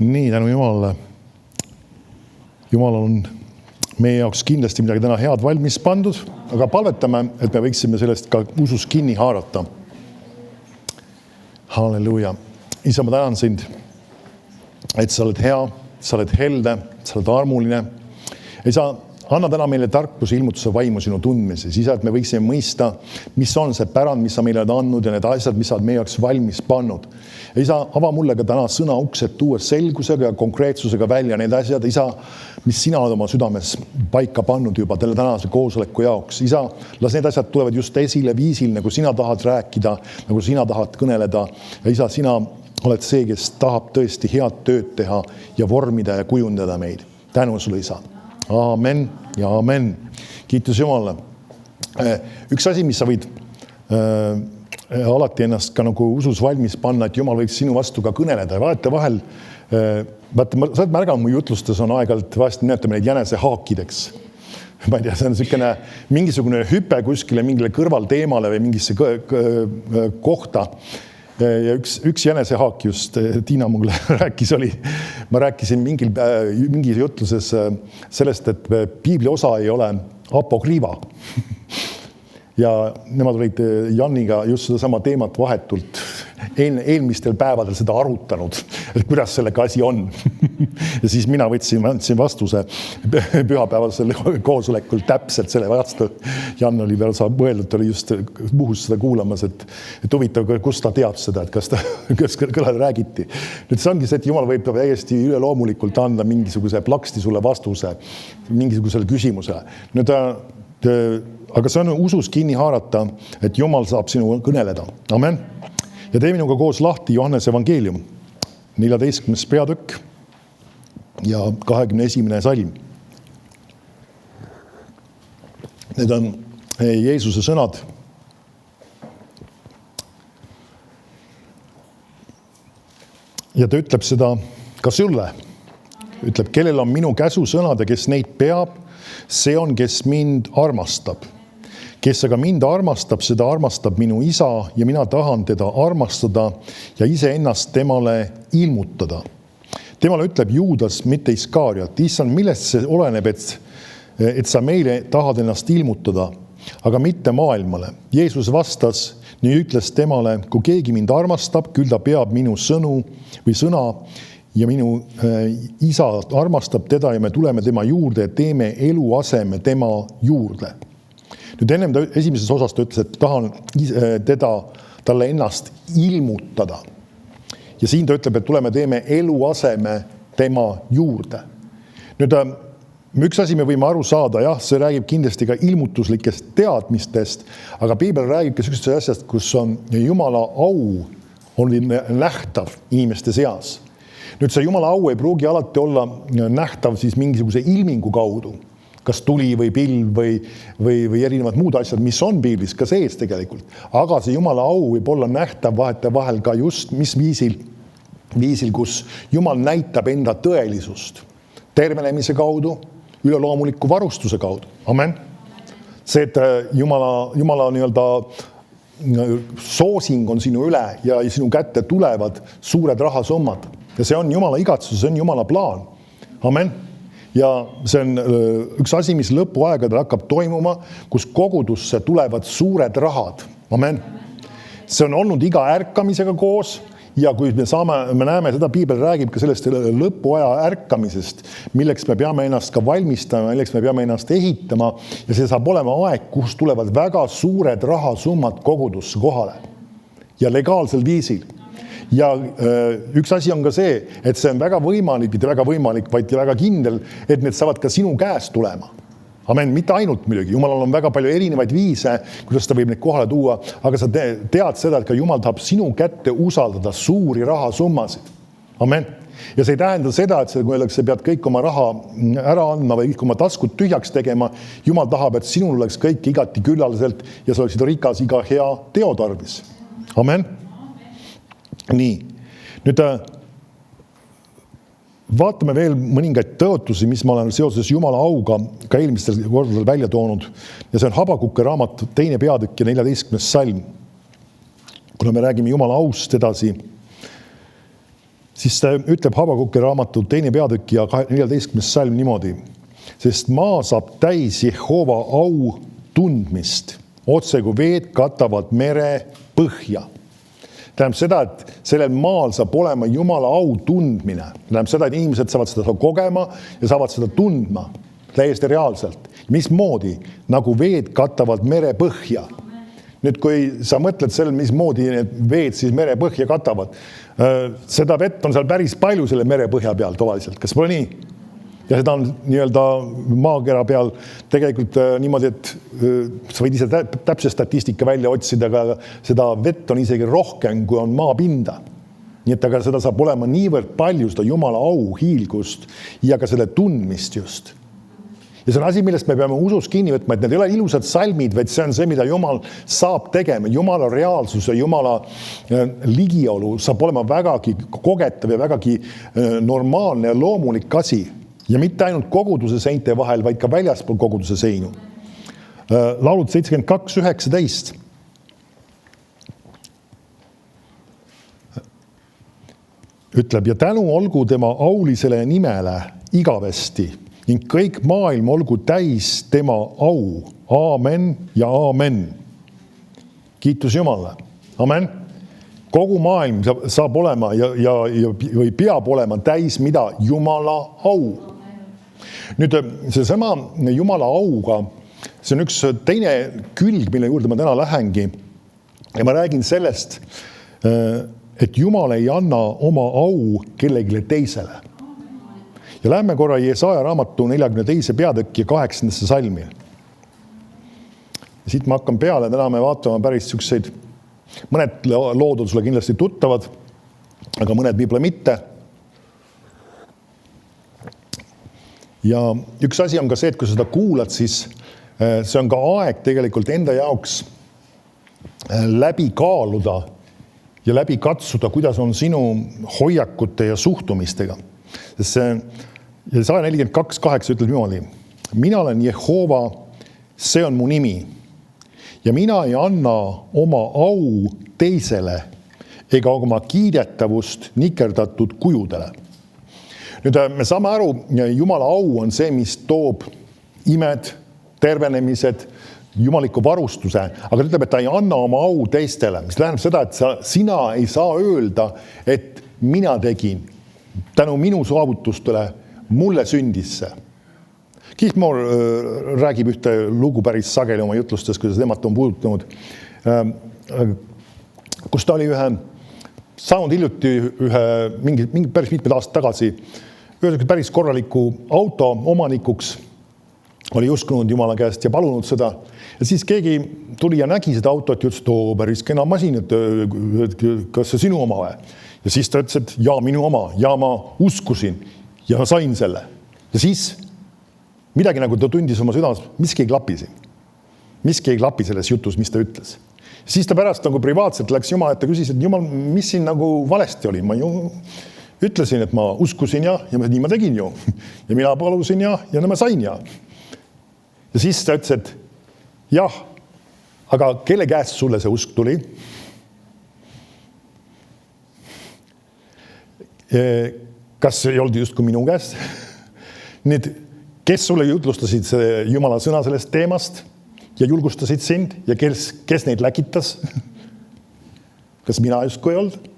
Nii, tänu Jumalale. Jumal on meie jaoks kindlasti midagi täna head valmis pandud, aga palvetame, et me võiksime sellest ka usus kinni haarata. Halleluuja. Isa, ma tänan sind, et sa oled hea, sa oled helde, sa oled armuline. Isa, anna täna meile tarkuse ilmutuse vaimu sinu tundmises. Isa, et me võiksime mõista, mis on see pärand, mis sa meile oled andnud ja need asjad, mis sa oled meie jaoks valmis pannud. Isa, ava mulle ka täna sõna uksed tuua selgusega ja konkreetsusega välja need asjad, Isa, mis sina oled oma südames paika pannud juba tälle tänase koosoleku jaoks. Isa, las need asjad tulevad just esile viisil, nagu sina tahad rääkida, nagu sina tahad kõneleda. Ja Isa, sina oled see, kes tahab tõesti head tööd teha ja vormida ja kujundada meid. Tänu sulle, Isa. Aamen ja aamen. Kiitus Jumalale. Üks asi, mis sa võid alati ennast ka nagu usus valmis panna, et Jumal võiks sinu vastu ka kõneleda. Ja vaata vahel, sa oled märganud, mu jutlustes on aeg-ajalt vahest nimetame neid jänese haakideks. Ma ei tea, see on selline mingisugune hüpe kuskile mingile kõrvalteemale või mingisse kohta. Ja üks jänese haak just Tiina mulle rääkis oli, ma rääkisin mingis jutluses sellest, et piibli osa ei ole apokriiva. Ja nemad olid Janniga just seda sama teemat vahetult eelmistel päevadel seda arutanud, et kuidas sellega asi on. Ja siis mina võtsin vastuse pühapäevasel koosolekul täpselt selle vastu. Jan oli veel mõeldud, oli just puhus seda kuulamas, et huvitav, kus ta teab seda, et kas kõlal räägiti. Nüüd see ongi see, et Jumal võib täiesti üleloomulikult anda mingisuguse plaksti sulle vastuse mingisugusele küsimusele. Nüüd aga see on usus kinni haarata, et Jumal saab sinu kõneleda. Amen. Ja tee minuga koos lahti Johannese evangeelium, 14. peatükk ja 21. salm. Need on Jeesuse sõnad. Ja ta ütleb seda ka sulle. Ütleb, kellel on minu käsusõnad ja kes neid peab, see on, kes mind armastab. Kes aga mind armastab, seda armastab minu isa ja mina tahan teda armastada ja ise ennast temale ilmutada. Temale ütleb Juudas, mitte Iskariot. Issand, millest see oleneb, et sa meile tahad ennast ilmutada, aga mitte maailmale. Jeesus vastas, nii ütles temale, kui keegi mind armastab, küll ta peab minu sõnu või sõna ja minu isa armastab teda ja me tuleme tema juurde ja teeme eluaseme tema juurde. Nüüd ennem ta esimeses osas ta ütles, et tahan talle ennast ilmutada. Ja siin ta ütleb, et tuleme teeme eluaseme tema juurde. Nüüd üks asi me võime aru saada, jah, see räägib kindlasti ka ilmutuslikest teadmistest, aga piibel räägib ka sellisest asjast, kus on Jumala au on nähtav inimeste seas. Nüüd see Jumala au ei pruugi alati olla nähtav siis mingisuguse ilmingu kaudu, kas tuli või pilv või erinevad muud asjad, mis on piiblis ka sees tegelikult. Aga see Jumala au võib olla nähtav vahel ka just mis viisil, kus Jumal näitab enda tõelisust. Tervenemise kaudu, üleloomuliku varustuse kaudu. Amen. See, et Jumala nii-öelda soosing on sinu üle ja sinu kätte tulevad suured rahasummad. Ja see on Jumala igatsus, see on Jumala plaan. Amen. Ja see on üks asi, mis lõpuaegadel hakkab toimuma, kus kogudusse tulevad suured rahad. Amen. See on olnud iga ärkamisega koos ja kui me näeme seda, piibel räägib ka sellest lõpuaja ärkamisest, milleks me peame ennast ka valmistama, milleks me peame ennast ehitama ja see saab olema aeg, kus tulevad väga suured rahasummad kogudusse kohale ja legaalsel viisil. Ja üks asi on ka see, et see on väga võimalik, mitte väga võimalik, vaid väga kindel, et need saavad ka sinu käest tulema. Amen, mitte ainult muidugi. Jumalal on väga palju erinevaid viise, kuidas ta võib neid kohale tuua, aga sa tead seda, et ka Jumal tahab sinu kätte usaldada suuri rahasummasid. Amen. Ja see ei tähenda seda, et see pead kõik oma raha ära andma või kõik oma taskut tühjaks tegema. Jumal tahab, et sinul oleks kõik igati küllaliselt ja sa oleksid rikas iga hea teo tarvis. Amen. Nii, nüüd vaatame veel mõningaid tõotusi, mis ma olen seoses Jumala auga ka eelmistel kordadel välja toonud. Ja see on Habakuki raamat 2. peatükk ja 14. salm. Kuna me räägime Jumala aust edasi, siis ta ütleb Habakuki raamatu 2. peatükk ja 14. salm niimoodi. Sest maa saab täis Jehova au tundmist, otse kui veed katavad mere põhja. Tähendab seda, et sellel maal saab olema Jumala au tundmine. Tähendab seda, et inimesed saavad seda kogema ja saavad seda tundma täiesti reaalselt. Mismoodi? Nagu veed katavad mere põhja. Nüüd, kui sa mõtled sellel, mismoodi need veed siis mere põhja katavad, seda vett on seal päris palju selle mere põhja peal tavaliselt. Kas pole nii? Ja seda on nii-öelda maakera peal tegelikult niimoodi, et sa võid ise täpse statistika välja otsida, aga seda vett on isegi rohkem, kui on maapinda. Nii et aga seda saab olema niivõrd palju, seda Jumala au hiilgust ja ka selle tundmist just. Ja see on asi, millest me peame usus kinni võtma, et need ei ole ilusad salmid, vaid see on see, mida Jumal saab tegema. Jumala reaalsus ja Jumala ligiolu saab olema vägagi kogetav ja vägagi normaalne ja loomulik asi. Ja mitte ainult koguduse seinte vahel, vaid ka väljaspool koguduse seinu. Laulud 72:19. Ütleb, ja tänu olgu tema aulisele nimele igavesti. Ning kõik maailm olgu täis tema au. Aamen ja aamen. Kiitus Jumalale. Amen. Kogu maailm saab olema või peab olema täis mida? Jumala au. Nüüd see sama Jumala auga, see on üks teine külg, mille juurde ma täna lähengi. Ja ma räägin sellest, et Jumal ei anna oma au kellegile teisele. Ja lähme korra Jesaja raamatu 42. peatükki 8. salmi. Ja siit ma hakkan peale, täna me vaatame päris sükseid, mõned lood on sulle kindlasti tuttavad, aga mõned võib-olla mitte. Ja üks asi on ka see, et kui sa seda kuulad, siis see on ka aeg tegelikult enda jaoks läbi kaaluda ja läbi katsuda, kuidas on sinu hoiakute ja suhtumistega. Sest see Jesaja 42:8 ütleb niimoodi. Mina olen Jehova, see on mu nimi. Ja mina ei anna oma au teisele ega oma kiidetavust nikerdatud kujudele. Nüüd me saame aru, Jumala au on see, mis toob imed, tervenemised, jumaliku varustuse, aga ta ütleb, et ta ei anna oma au teistele, mis tähendab seda, et sina ei saa öelda, et mina tegin tänu minu saavutustele mulle sündis see. Keith Moore räägib ühte lugu päris sageli oma jutlustes, kuidas temat on puudutanud, kus ta oli saanud hiljuti mingi päris mitmed aastad tagasi päris korraliku auto omanikuks, oli uskunud Jumala käest ja palunud seda. Ja siis keegi tuli ja nägi seda autot ja ütles, et päris kena masin, et kas see sinu oma või? Ja siis ta ütles, et jaa, minu oma, ja ma uskusin ja ma sain selle. Ja siis midagi nagu ta tundis oma südames, miski ei klapi siin. Miski ei klapi selles jutus, mis ta ütles. Siis ta pärast nagu privaatselt läks Jumal, et ta küsis, et Jumal, mis siin nagu valesti oli? Ma ju ütlesin, et ma uskusin ja nii ma tegin ju. Ja mina palusin ja ma sain ja. Ja siis ta ütles, et jah, aga kelle käest sulle see usk tuli? Kas ei olnud justkui minu käest? Nüüd, kes sulle jutlustasid Jumala sõna sellest teemast ja julgustasid sind ja kes neid läkitas? Kas mina justkui ei olnud?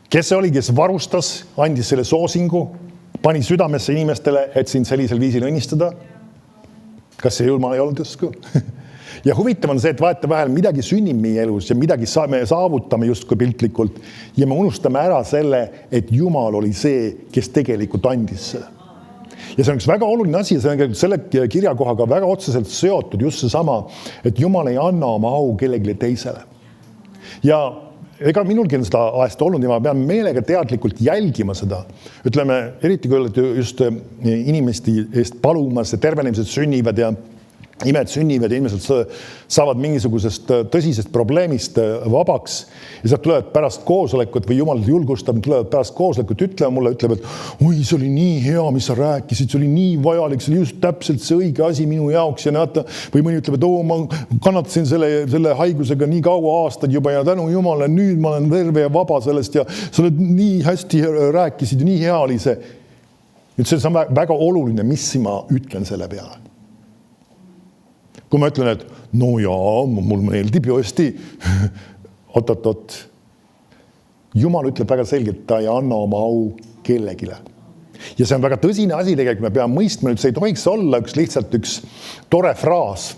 Kes see oli, kes varustas, andis selle soosingu, pani südamesse inimestele, et sind sellisel viisil õnnistada? Kas see Jumal ei olnud justkui? Ja huvitav on see, et vaata vahel midagi sünnib meie elus ja midagi me saavutame justkui piltlikult ja me unustame ära selle, et Jumal oli see, kes tegelikult andis selle. Ja see on üks väga oluline asi ja see on selle kirjakohaga väga otseselt seotud just see sama, et Jumal ei anna oma au kellegile teisele. Ja ega minulgi on seda aest olnud ja ma pean meelega teadlikult jälgima seda. Ütleme, eriti kui olete just inimeste eest palumas ja tervenemised sünnivad ja imed sünnivad ja inimesed saavad mingisugusest tõsisest probleemist vabaks ja sealt tulevad pärast koosolekut või jumal julgustab, tulevad pärast koosolekut ütlema mulle, ütleb, et oi, see oli nii hea, mis sa rääkisid, see oli nii vajalik, see oli just täpselt see õige asi minu jaoks ja näeta, või mõni ütleb, et ma kannatasin selle haigusega nii kaua aastaid juba ja tänu Jumala, nüüd ma olen terve ja vaba sellest ja sa oled nii hästi rääkisid ja nii hea oli see. Nüüd see on väga oluline, mis ma ütlen selle peale. Kui ma ütlen, et no jaa, mul meeldib ju hästi, oot. Jumal ütleb väga selgelt, ta ei anna oma au kellegile. Ja see on väga tõsine asi tegelikult, me peame mõistma, et see ei tohiks olla lihtsalt üks tore fraas.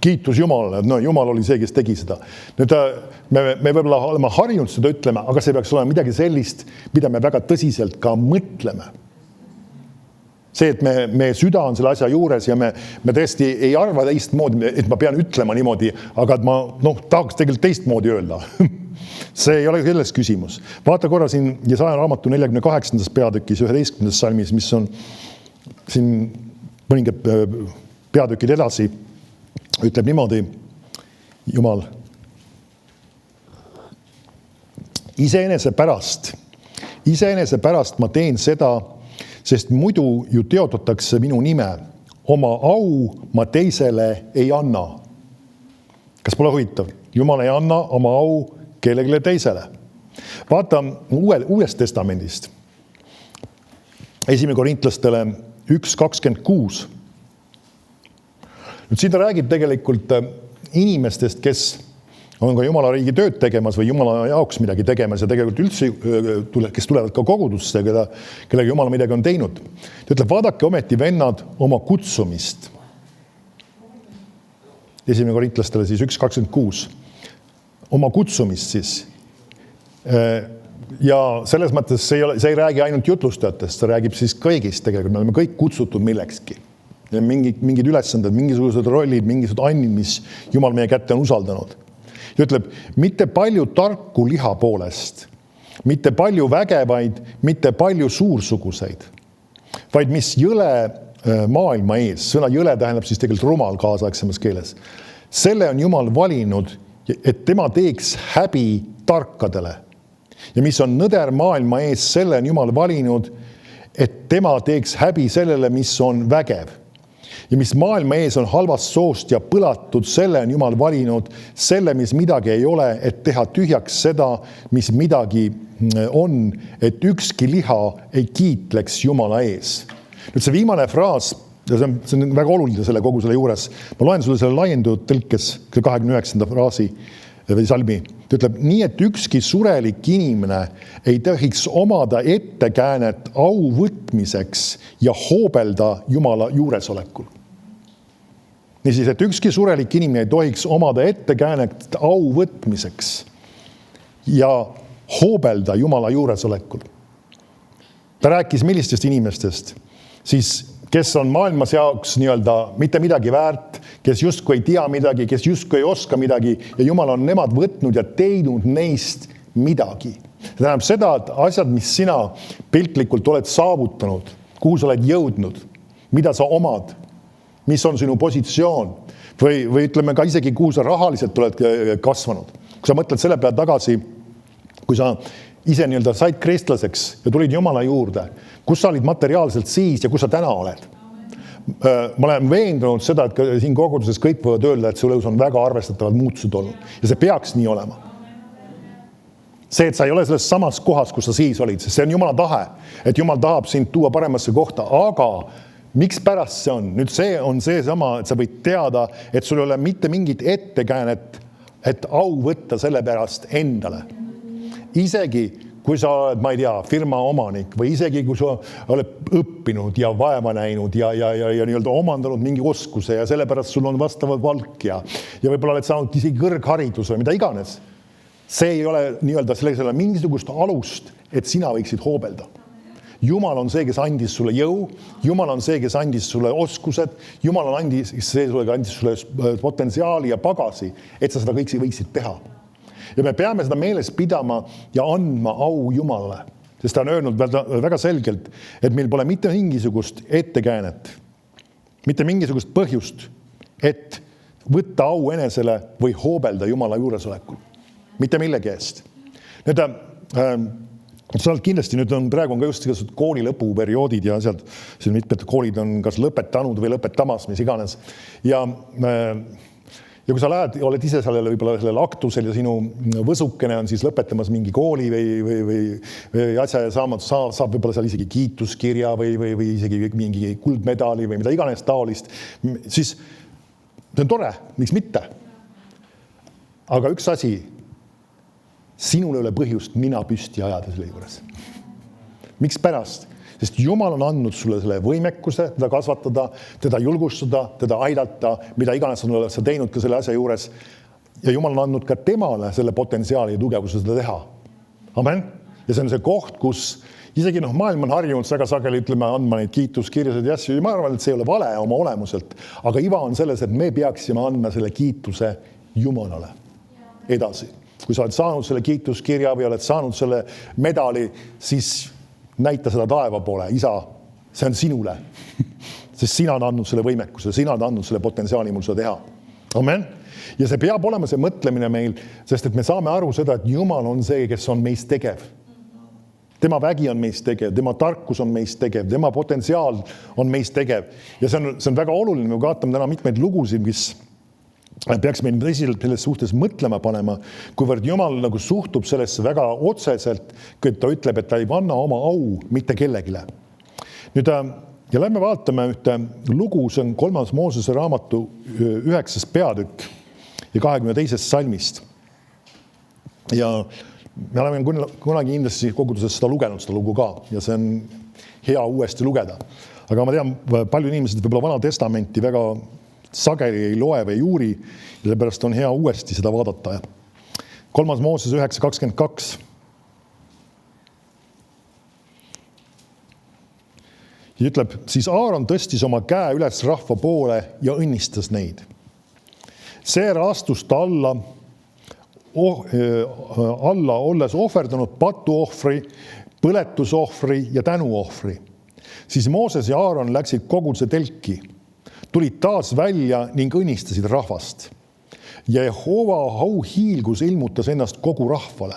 Kiitus Jumalale, no Jumal oli see, kes tegi seda. Nüüd, me võib-olla oleme harjunud seda ütlema, aga see peaks olema midagi sellist, mida me väga tõsiselt ka mõtleme. See, et me süda on selle asja juures ja me tõesti ei arva teistmoodi, et ma pean ütlema niimoodi, aga et ma tahaks tegelikult teistmoodi öelda. See ei ole selles küsimus. Vaata korra siin Jesaja raamatu 48. peatükis 11. salmis, mis on siin mõningad peatükid edasi, ütleb niimoodi Jumal. Iseenese pärast ma teen seda, sest muidu ju teotatakse minu nime. Oma au ma teisele ei anna. Kas pole huvitav? Jumal ei anna oma au kellelegi teisele. Vaata uuest testamendist. 1. Korintlastele 1.26. Nüüd siin ta räägib tegelikult inimestest, kes on ka Jumala riigi tööd tegemas või Jumala jaoks midagi tegemas ja tegelikult üldse, kes tulevad ka kogudusse, kellega Jumala midagi on teinud. Ta ütleb, vaadake ometi vennad oma kutsumist. 1. Korintlastele siis 1.26. Oma kutsumist siis. Ja selles mõttes see ei räägi ainult jutlustajatest, see räägib siis kõigist tegelikult. Me oleme kõik kutsutud millekski. Mingid ülesanded, mingisugused rollid, mingisugused annid, mis Jumal meie kätte on usaldanud. Ja ütleb, mitte palju tarku liha poolest, mitte palju vägevaid, mitte palju suursuguseid, vaid mis jõle maailma ees. Sõna jõle tähendab siis tegelikult rumal kaasaegsemas keeles. Selle on Jumal valinud, et tema teeks häbi tarkadele. Ja mis on nõder maailma ees, selle on Jumal valinud, et tema teeks häbi sellele, mis on vägev. Ja mis maailma ees on halvast soost ja põlatud, selle on Jumal valinud, selle, mis midagi ei ole, et teha tühjaks seda, mis midagi on, et ükski liha ei kiitleks Jumala ees. Nüüd see viimane fraas, ja see on väga oluline selle kogu selle juures. Ma loen sulle selle laiendatud tõlkes 29. fraasi või salmi. Ta ütleb, nii et ükski surelik inimene ei tohiks omada ettekäänet au võtmiseks ja hoobelda Jumala juuresolekul. Niisiis, et ükski surelik inimene ei tohiks omada ettekäänet au võtmiseks ja hoobelda Jumala juuresolekul. Ta rääkis millistest inimestest, siis kes on maailmas jaoks nii-öelda mitte midagi väärt, kes justkui ei tea midagi, kes justkui ei oska midagi ja Jumal on nemad võtnud ja teinud neist midagi. See tähendab seda, et asjad, mis sina piltlikult oled saavutanud, kuhu sa oled jõudnud, mida sa omad, mis on sinu positsioon või ütleme ka isegi, kuhu sa rahaliselt oled kasvanud. Kui sa mõtled selle peale tagasi, kui sa ise nii-öelda said kristlaseks ja tulid Jumala juurde, kus sa olid materiaalselt siis ja kus sa täna oled. Ma olen veendunud seda, et siin koguduses kõik võivad öelda, et su elus on väga arvestatavad muutused olnud ja see peaks nii olema. See, et sa ei ole selles samas kohas, kus sa siis olid, sest see on Jumala tahe, et Jumal tahab sind tuua paremasse kohta, aga miks pärast see on? Nüüd see on see sama, et sa võid teada, et sul ei ole mitte mingit ettekäänet, et au võtta selle pärast endale. Isegi kui sa oled, ma ei tea, firma omanik või isegi kui sa oled õppinud ja vaeva näinud ja nii-öelda omandanud mingi oskuse ja sellepärast sul on vastav valk ja võib-olla oled saanud isegi kõrgharidus või mida iganes. See ei ole nii-öelda sellisele mingisugust alust, et sina võiksid hoobelda. Jumal on see, kes andis sulle jõu, Jumal on see, kes andis sulle oskused, Jumal on andis sulle potentsiaali ja pagasi, et sa seda kõik võiksid teha. Ja me peame seda meeles pidama ja andma au Jumalale, sest ta on öelnud väga selgelt, et meil pole mitte mingisugust ettekäänet Mitte mingisugust põhjust, et võtta au enesele või hoobelda Jumala juuresolekul. Mitte millegi eest. Nüüd, sa oled kindlasti, praegu on ka just kooli lõpuperioodid ja sealt mitmed koolid on kas lõpetanud või lõpetamas, mis iganes. Ja kui sa oled ise võib-olla sellel aktusel ja sinu võsukene on siis lõpetamas mingi kooli või asja ja saab võib-olla seal isegi kiituskirja või isegi mingi kuldmedali või mida iganes taolist, siis see on tore, miks mitte. Aga üks asi, sinul ei ole põhjust nina püsti ajada selle juures. Miks pärast? Sest Jumal on andnud sulle selle võimekuse, teda kasvatada, teda julgustada, teda aidata, mida iganes on sa teinud ka selle asja juures. Ja Jumal on andnud ka temale selle potentsiaali ja tugevuse seda teha. Amen. Ja see on see koht, kus isegi maailm on harjunud väga sageli andma neid kiituskirjasid ja asju. Ja ma arvan, et see ei ole vale oma olemuselt. Aga iva on selles, et me peaksime andma selle kiituse Jumalale edasi. Kui sa oled saanud selle kiituskirja või oled saanud selle medali, siis näita seda taeva poole. Isa, see on sinule. Sest sina on andnud selle võimekuse, sina on andnud selle potentsiaali mul seda teha. Amen. Ja see peab olema see mõtlemine meil, sest et me saame aru seda, et Jumal on see, kes on meist tegev. Tema vägi on meist tegev, tema tarkus on meist tegev, tema potentsiaal on meist tegev. Ja see on väga oluline, me vaatame täna mitmeid lugusid, mis peaks meil tõsiselt selles suhtes mõtlema panema, kuivõrd Jumal suhtub sellesse väga otseselt, kui ta ütleb, et ta ei anna oma au mitte kellegile. Nüüd, ja lähme vaatame ühte lugu, see on 3. Moosese raamatu 9. peatükk ja 22. salmist. Ja me oleme kunagi kindlasti koguduses seda lugenud, seda lugu ka, ja see on hea uuesti lugeda. Aga ma tean, palju inimesed võib-olla Vana Testamenti väga sageli ei loe või ei uuri, ja seepärast on hea uuesti seda vaadata. 3. Mooses 9.22. Ja ütleb, siis Aaron tõstis oma käe üles rahva poole ja õnnistas neid. Seejärel astus ta alla olles ohverdanud patuohvri, põletusohvri ja tänuohvri. Siis Mooses ja Aaron läksid koguduse telki, tulid taas välja ning õnnistasid rahvast. Ja Jehova auhiilgus ilmutas ennast kogu rahvale.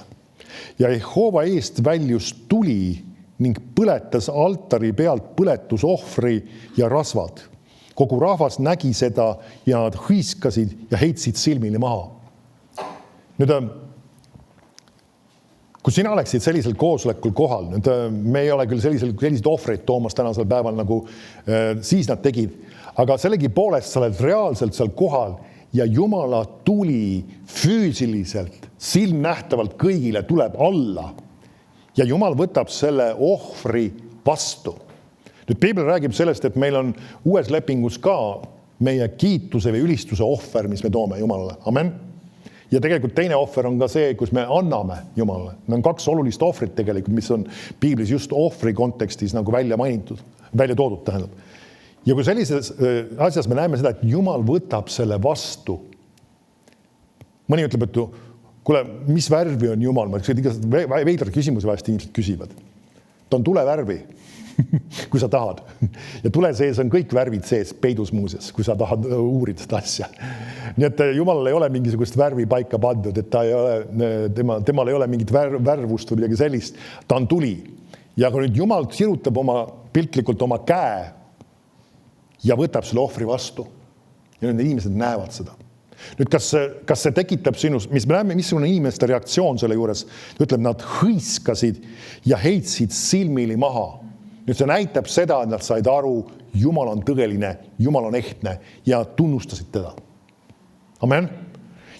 Ja Jehova eest väljus tuli ning põletas altari pealt põletusohvri ja rasvad. Kogu rahvas nägi seda ja nad hõiskasid ja heitsid silmili maha. Nüüd, kui sina oleksid sellisel koosolekul kohal, nüüd me ei ole küll sellised ohvreid toomas tänasel päeval, nagu siis nad tegid, aga sellegi poolest sa oled reaalselt seal kohal ja Jumala tuli füüsiliselt, silmnähtavalt kõigile tuleb alla ja Jumal võtab selle ohvri vastu. Nüüd Piibel räägib sellest, et meil on uues lepingus ka meie kiituse või ülistuse ohver, mis me toome Jumalale. Amen. Ja tegelikult teine ohver on ka see, kus me anname Jumalale. Need on 2 olulist ohvrit tegelikult, mis on Piiblis just ohvri kontekstis nagu välja toodud tähendab. Ja kui sellises asjas me näeme seda, et Jumal võtab selle vastu. Mõni ütleb, et kuule, mis värvi on Jumal? Veidra küsimusi vahest inimesed küsivad. Ta on tulevärvi, kui sa tahad. Ja tule sees on kõik värvid sees, peidus muuses, kui sa tahad uurida seda asja. Nii et Jumalal ei ole mingisugust värvi paika pandud, et temal ei ole mingit värvust või midagi sellist. Ta on tuli. Ja kui nüüd Jumal sirutab piltlikult oma käe ja võtab selle ohvri vastu. Ja nüüd inimesed näevad seda. Nüüd, kas see tekitab sinus, mis me näeme, missugune inimeste reaktsioon selle juures, ütleb, nad hõiskasid ja heitsid silmili maha. Nüüd see näitab seda, et nad said aru, Jumal on tõeline, Jumal on ehtne ja tunnustasid teda. Amen.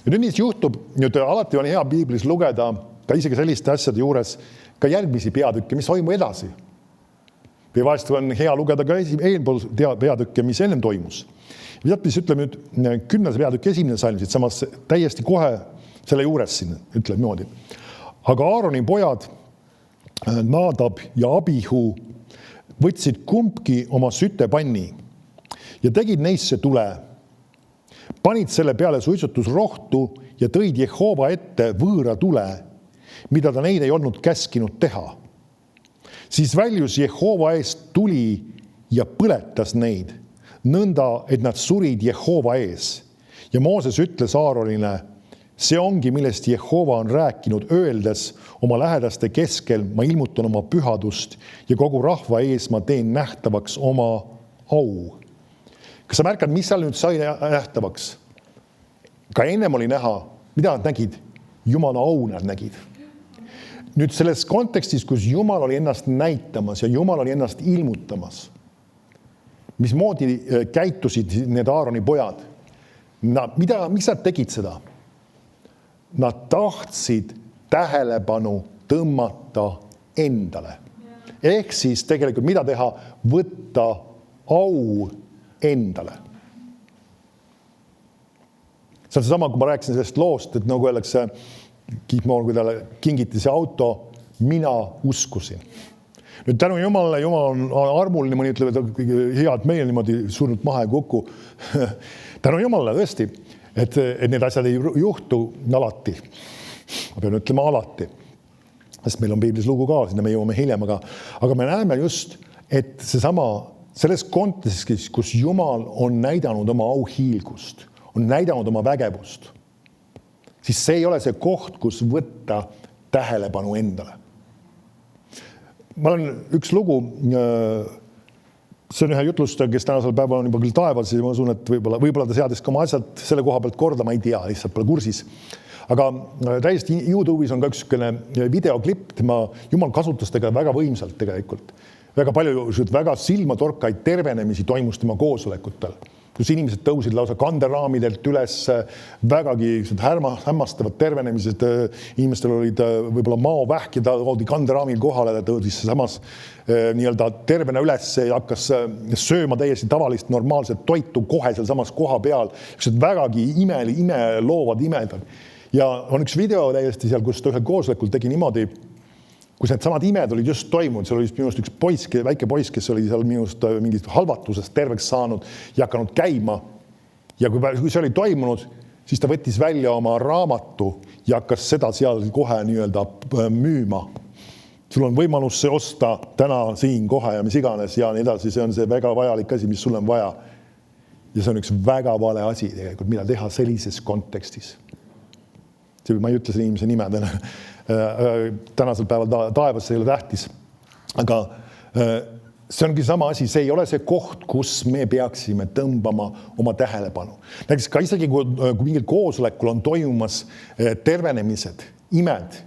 Ja nüüd mis juhtub, nüüd alati on hea Piiblis lugeda ka isegi selliste asjade juures ka järgmisi peatükke, mis toimub edasi. Või vahest on hea lugeda ka eelpool peatükke, mis ennem toimus. Ja mis ütleme nüüd 10. peatükk 1. salm, samas täiesti kohe selle juures siin ütleb niimoodi. Aga Aaroni pojad, Nadab ja Abihu võtsid kumbki oma sütepanni ja tegid neisse tule. Panid selle peale suitsutusrohtu ja tõid Jehova ette võõra tule, mida ta neid ei olnud käskinud teha. Siis väljus Jehova eest tuli ja põletas neid. nõnda, et nad surid Jehova ees. Ja Mooses ütles Aaronile, see ongi, millest Jehova on rääkinud, öeldes oma lähedaste keskel ma ilmutan oma pühadust ja kogu rahva ees ma teen nähtavaks oma au. Kas sa märkad, mis seal nüüd sai nähtavaks? Ka ennem oli näha, mida nad nägid? Jumala au nad nägid. Nüüd selles kontekstis, kus Jumal oli ennast näitamas ja Jumal oli ennast ilmutamas, mismoodi käitusid need Aaroni pojad? Miks nad tegid seda? Nad tahtsid tähelepanu tõmmata endale. Ehk siis tegelikult mida teha? Võtta au endale. See on seesama, kui ma rääkisin sellest loost, et nagu öeldakse, kui talle kingiti see auto, mina uskusin. Nüüd tänu Jumalale, Jumal on armuline, mõni ütleb, et hea, et meil niimoodi surnud maha ei kuku. Tänu Jumalale tõesti, et need asjad ei juhtu alati. Ma pean ütlema alati. Sest meil on piiblis lugu ka, sinna me jõuame hiljem, aga me näeme just, et selles kontekstis, kus Jumal on näidanud oma auhiilgust, on näidanud oma vägevust, siis see ei ole see koht, kus võtta tähelepanu endale. Ma olen üks lugu, see on ühe jutlustaja, kes tänasel päeval on juba küll taevas ja ma usun, et võib-olla ta seadis ka oma asjad selle koha pealt korda, ma ei tea, lihtsalt pole kursis. Aga täiesti YouTube'is on ka üks videoklipp, Jumal kasutas teda väga võimsalt tegelikult. Väga palju väga silmatorkaid tervenemisi toimus tema koosolekutel, kus inimesed tõusid lausa kanderaamidelt üles, vägagi hämmastavad tervenemised, inimestel olid võib-olla maovähk ja ta toodi kanderaamil kohale, ta tõudis samas nii-öelda tervena üles ja hakkas sööma täiesti tavalist normaalset toitu kohe seal samas koha peal. Vägagi imeloovad imed. Ja on üks video täiesti seal, kus ta ühel koosolekul tegi niimoodi, kus need samad imed olid just toimunud, seal oli minust üks poiss, väike poiss, kes oli seal minust mingist halvatusest terveks saanud ja hakanud käima. Ja kui see oli toimunud, siis ta võttis välja oma raamatu ja hakkas seda seal kohe nii-öelda müüma. Sul on võimalus see osta täna siin kohe ja mis iganes ja nii edasi, see on see väga vajalik asi, mis sul on vaja. Ja see on üks väga vale asi tegelikult, mida teha sellises kontekstis. Ma ei ütle selle inimese nime tänasel päeval taevas, see ei ole tähtis. Aga see ongi sama asi, see ei ole see koht, kus me peaksime tõmbama oma tähelepanu. Näiteks ka isegi, kui mingil koosolekul on toimumas tervenemised, imed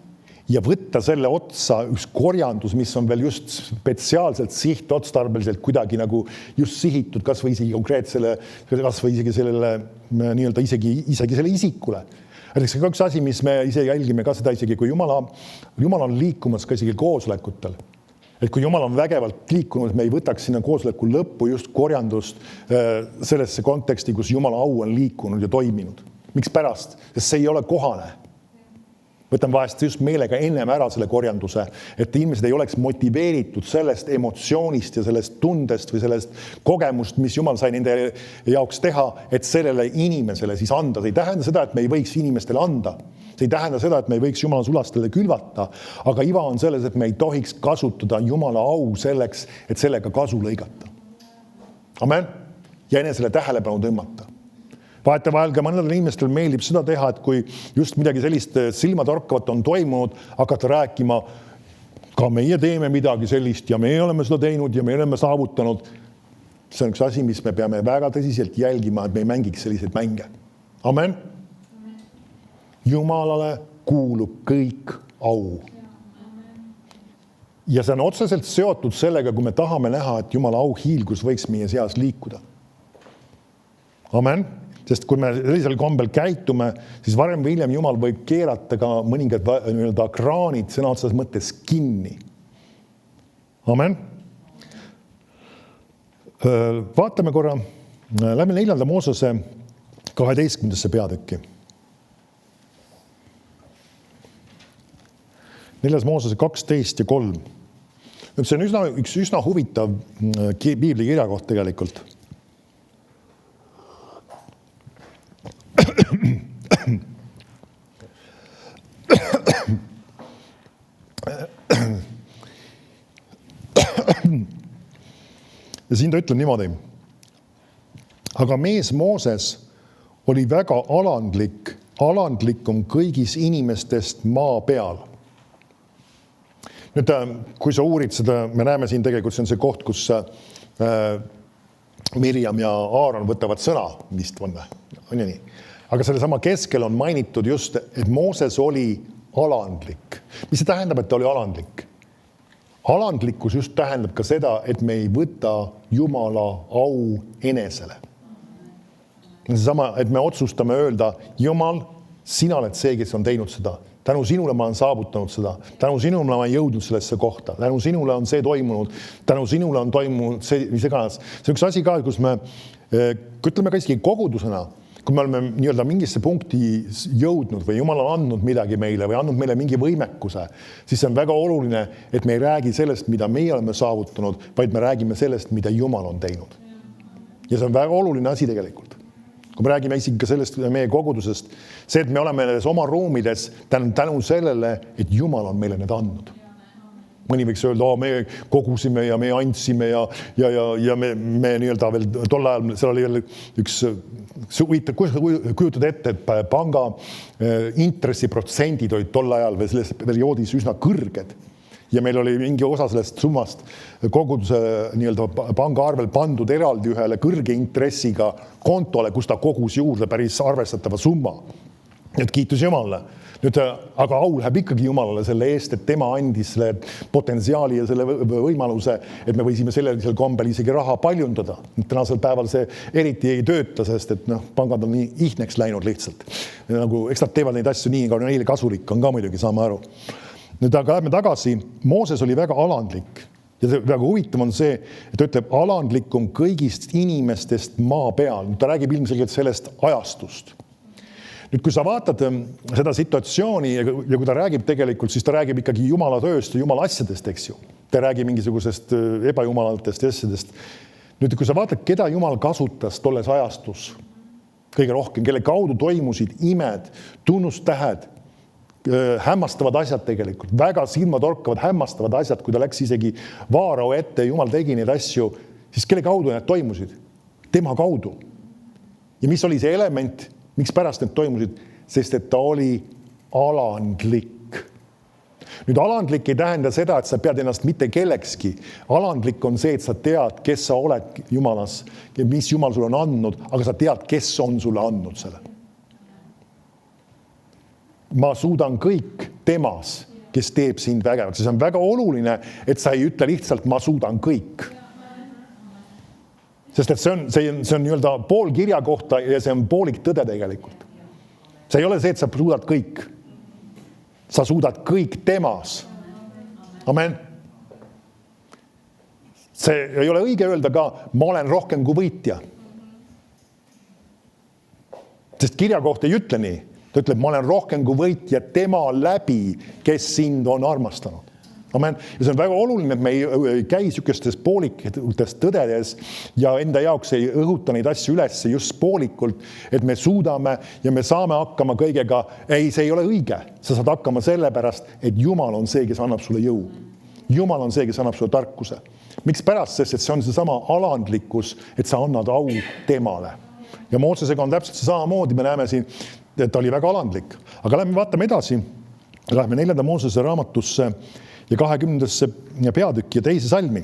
ja võtta selle otsa üks korjandus, mis on veel just spetsiaalselt sihtotstarbeliselt kuidagi nagu just sihitud kas või isegi konkreetsele, kas või isegi sellele nii-öelda isegi selle isikule. See on üks asi, mis me ise jälgime ka seda isegi, kui Jumal on liikumas ka isegi koosolekutel. Et kui Jumal on vägevalt liikunud, me ei võtaks sinna koosoleku lõppu just korjandust sellesse konteksti, kus Jumala au on liikunud ja toiminud. Miks pärast? Sest see ei ole kohane. Võtan vahest just meelega ennem ära selle korjanduse, et inimesed ei oleks motiveeritud sellest emotsioonist ja sellest tundest või sellest kogemust, mis Jumal sai nende jaoks teha, et sellele inimesele siis anda. See ei tähenda seda, et me ei võiks inimestele anda. See ei tähenda seda, et me ei võiks Jumala sulastele külvata, aga iva on selles, et me ei tohiks kasutada Jumala au selleks, et sellega kasu lõigata. Amen. Ja enesele tähelepanu tõmmata. Vahetevahel ka mõnedel inimestel meeldib seda teha, et kui just midagi sellist silmatorkavat on toimunud, hakata rääkima, ka meie teeme midagi sellist ja me oleme seda teinud ja me oleme saavutanud. See on üks asi, mis me peame väga tõsiselt jälgima, et me ei mängiks selliseid mänge. Amen. Jumalale kuulub kõik au. Ja see on otseselt seotud sellega, kui me tahame näha, et Jumala auhiilgus võiks meie seas liikuda. Amen. Sest kui me sellisel kombel käitume, siis varem või hiljem Jumal võib keerata ka mõningad kraanid sõna otseses mõttes kinni. Amen. Vaatame korra, lähme 4. Moosese 12. peatükki. 4. Moosese 12 ja 3. See on üks üsna huvitav piibli kirjakoht tegelikult. Ja siin ta ütleb niimoodi. Aga mees Mooses oli väga alandlikum kõigis inimestest maa peal. Nüüd, kui sa uurid seda, me näeme siin tegelikult, see on see koht, kus Mirjam ja Aaron võtavad sõna, vist on ju nii. Aga selle sama keskel on mainitud just, et Mooses oli alandlik. Mis see tähendab, et ta oli alandlik? Alandlikkus just tähendab ka seda, et me ei võta Jumala au enesele. See sama, et me otsustame öelda, Jumal, sina oled see, kes on teinud seda. Tänu sinule ma olen saavutanud seda. Tänu sinule ma olen jõudnud sellesse kohta. Tänu sinule on see toimunud. Tänu sinule on toimunud see, mis iganes. See on üks asi ka, kus me, ütleme ka isegi kogudusena, kui me oleme nii-öelda mingisse punkti jõudnud või Jumal on andnud midagi meile või andnud meile mingi võimekuse, siis see on väga oluline, et me ei räägi sellest, mida meie oleme saavutanud, vaid me räägime sellest, mida Jumal on teinud. Ja see on väga oluline asi tegelikult. Kui me räägime isegi ka sellest meie kogudusest, see, et me oleme nendes oma ruumides tänu sellele, et Jumal on meile need andnud. Mõni võiks öelda, me kogusime ja me andsime ja me nii-öelda veel tol ajal, seal oli veel üks, kujutad ette, et panga intressiprotsendid olid tol ajal veel selles perioodis üsna kõrged. Ja meil oli mingi osa sellest summast koguduse nii-öelda panga arvel pandud eraldi ühele kõrge intressiga kontole, kus ta kogus juurde päris arvestatava summa. Nüüd kiitus Jumalale. Nüüd, aga au läheb ikkagi Jumalale selle eest, et tema andis selle potentsiaali ja selle võimaluse, et me võisime sellisel kombel isegi raha paljundada. Tänasel päeval see eriti ei tööta, sest et pangad on nii ihneks läinud lihtsalt. Nagu, eks nad teevad neid asju nii, aga neile kasulik on ka muidugi, saame aru. Nüüd aga läheme tagasi, Mooses oli väga alandlik ja väga huvitav on see, et ta ütleb alandlikum kõigist inimestest maa peal. Ta räägib ilmselgelt sellest ajastust. Nüüd, kui sa vaatad seda situatsiooni ja kui ta räägib tegelikult, siis ta räägib ikkagi Jumala tööst ja Jumala asjadest, eks ju. Ta räägib mingisugusest ebajumalatest asjadest. Nüüd, kui sa vaatad, keda Jumal kasutas tolles ajastus kõige rohkem, kelle kaudu toimusid imed, tunnustähed, hämmastavad asjad tegelikult, väga silmatorkavad hämmastavad asjad, kui ta läks isegi Vaarao ette, Jumal tegi neid asju, siis kelle kaudu need toimusid? Tema kaudu. Ja mis oli see element, miks pärast need toimusid? Sest et ta oli alandlik. Nüüd alandlik ei tähenda seda, et sa pead ennast mitte kellekski. Alandlik on see, et sa tead, kes sa oled Jumalas, mis Jumal sulle on andnud, aga sa tead, kes on sulle andnud selle. Ma suudan kõik temas, kes teeb sind vägevalt. See on väga oluline, et sa ei ütle lihtsalt, ma suudan kõik. Sest et see on nii-öelda pool kirja kohta ja see on poolik tõde tegelikult. See ei ole see, et sa suudad kõik. Sa suudad kõik temas. Amen. See ei ole õige öelda ka, ma olen rohkem kui võitja. Sest kirja kohta ei ütle nii. Ta ütleb, ma olen rohkem kui võitja tema läbi, kes sind on armastanud. Amen. Ja see on väga oluline, et me ei käi sükestes poolikutes tõdedes ja enda jaoks ei õhuta neid asju üles just poolikult, et me suudame ja me saame hakkama kõigega. Ei, see ei ole õige. Sa saad hakkama sellepärast, et Jumal on see, kes annab sulle jõu. Jumal on see, kes annab sulle tarkuse. Miks pärast? Sest et see on see sama alandlikkus, et sa annad au temale. Ja Moosesega on täpselt see samamoodi, me näeme siin, et ta oli väga alandlik. Aga lähme vaatame edasi. Lähme 4. Moosese raamatusse ja 20. peatükki ja 2. salmi.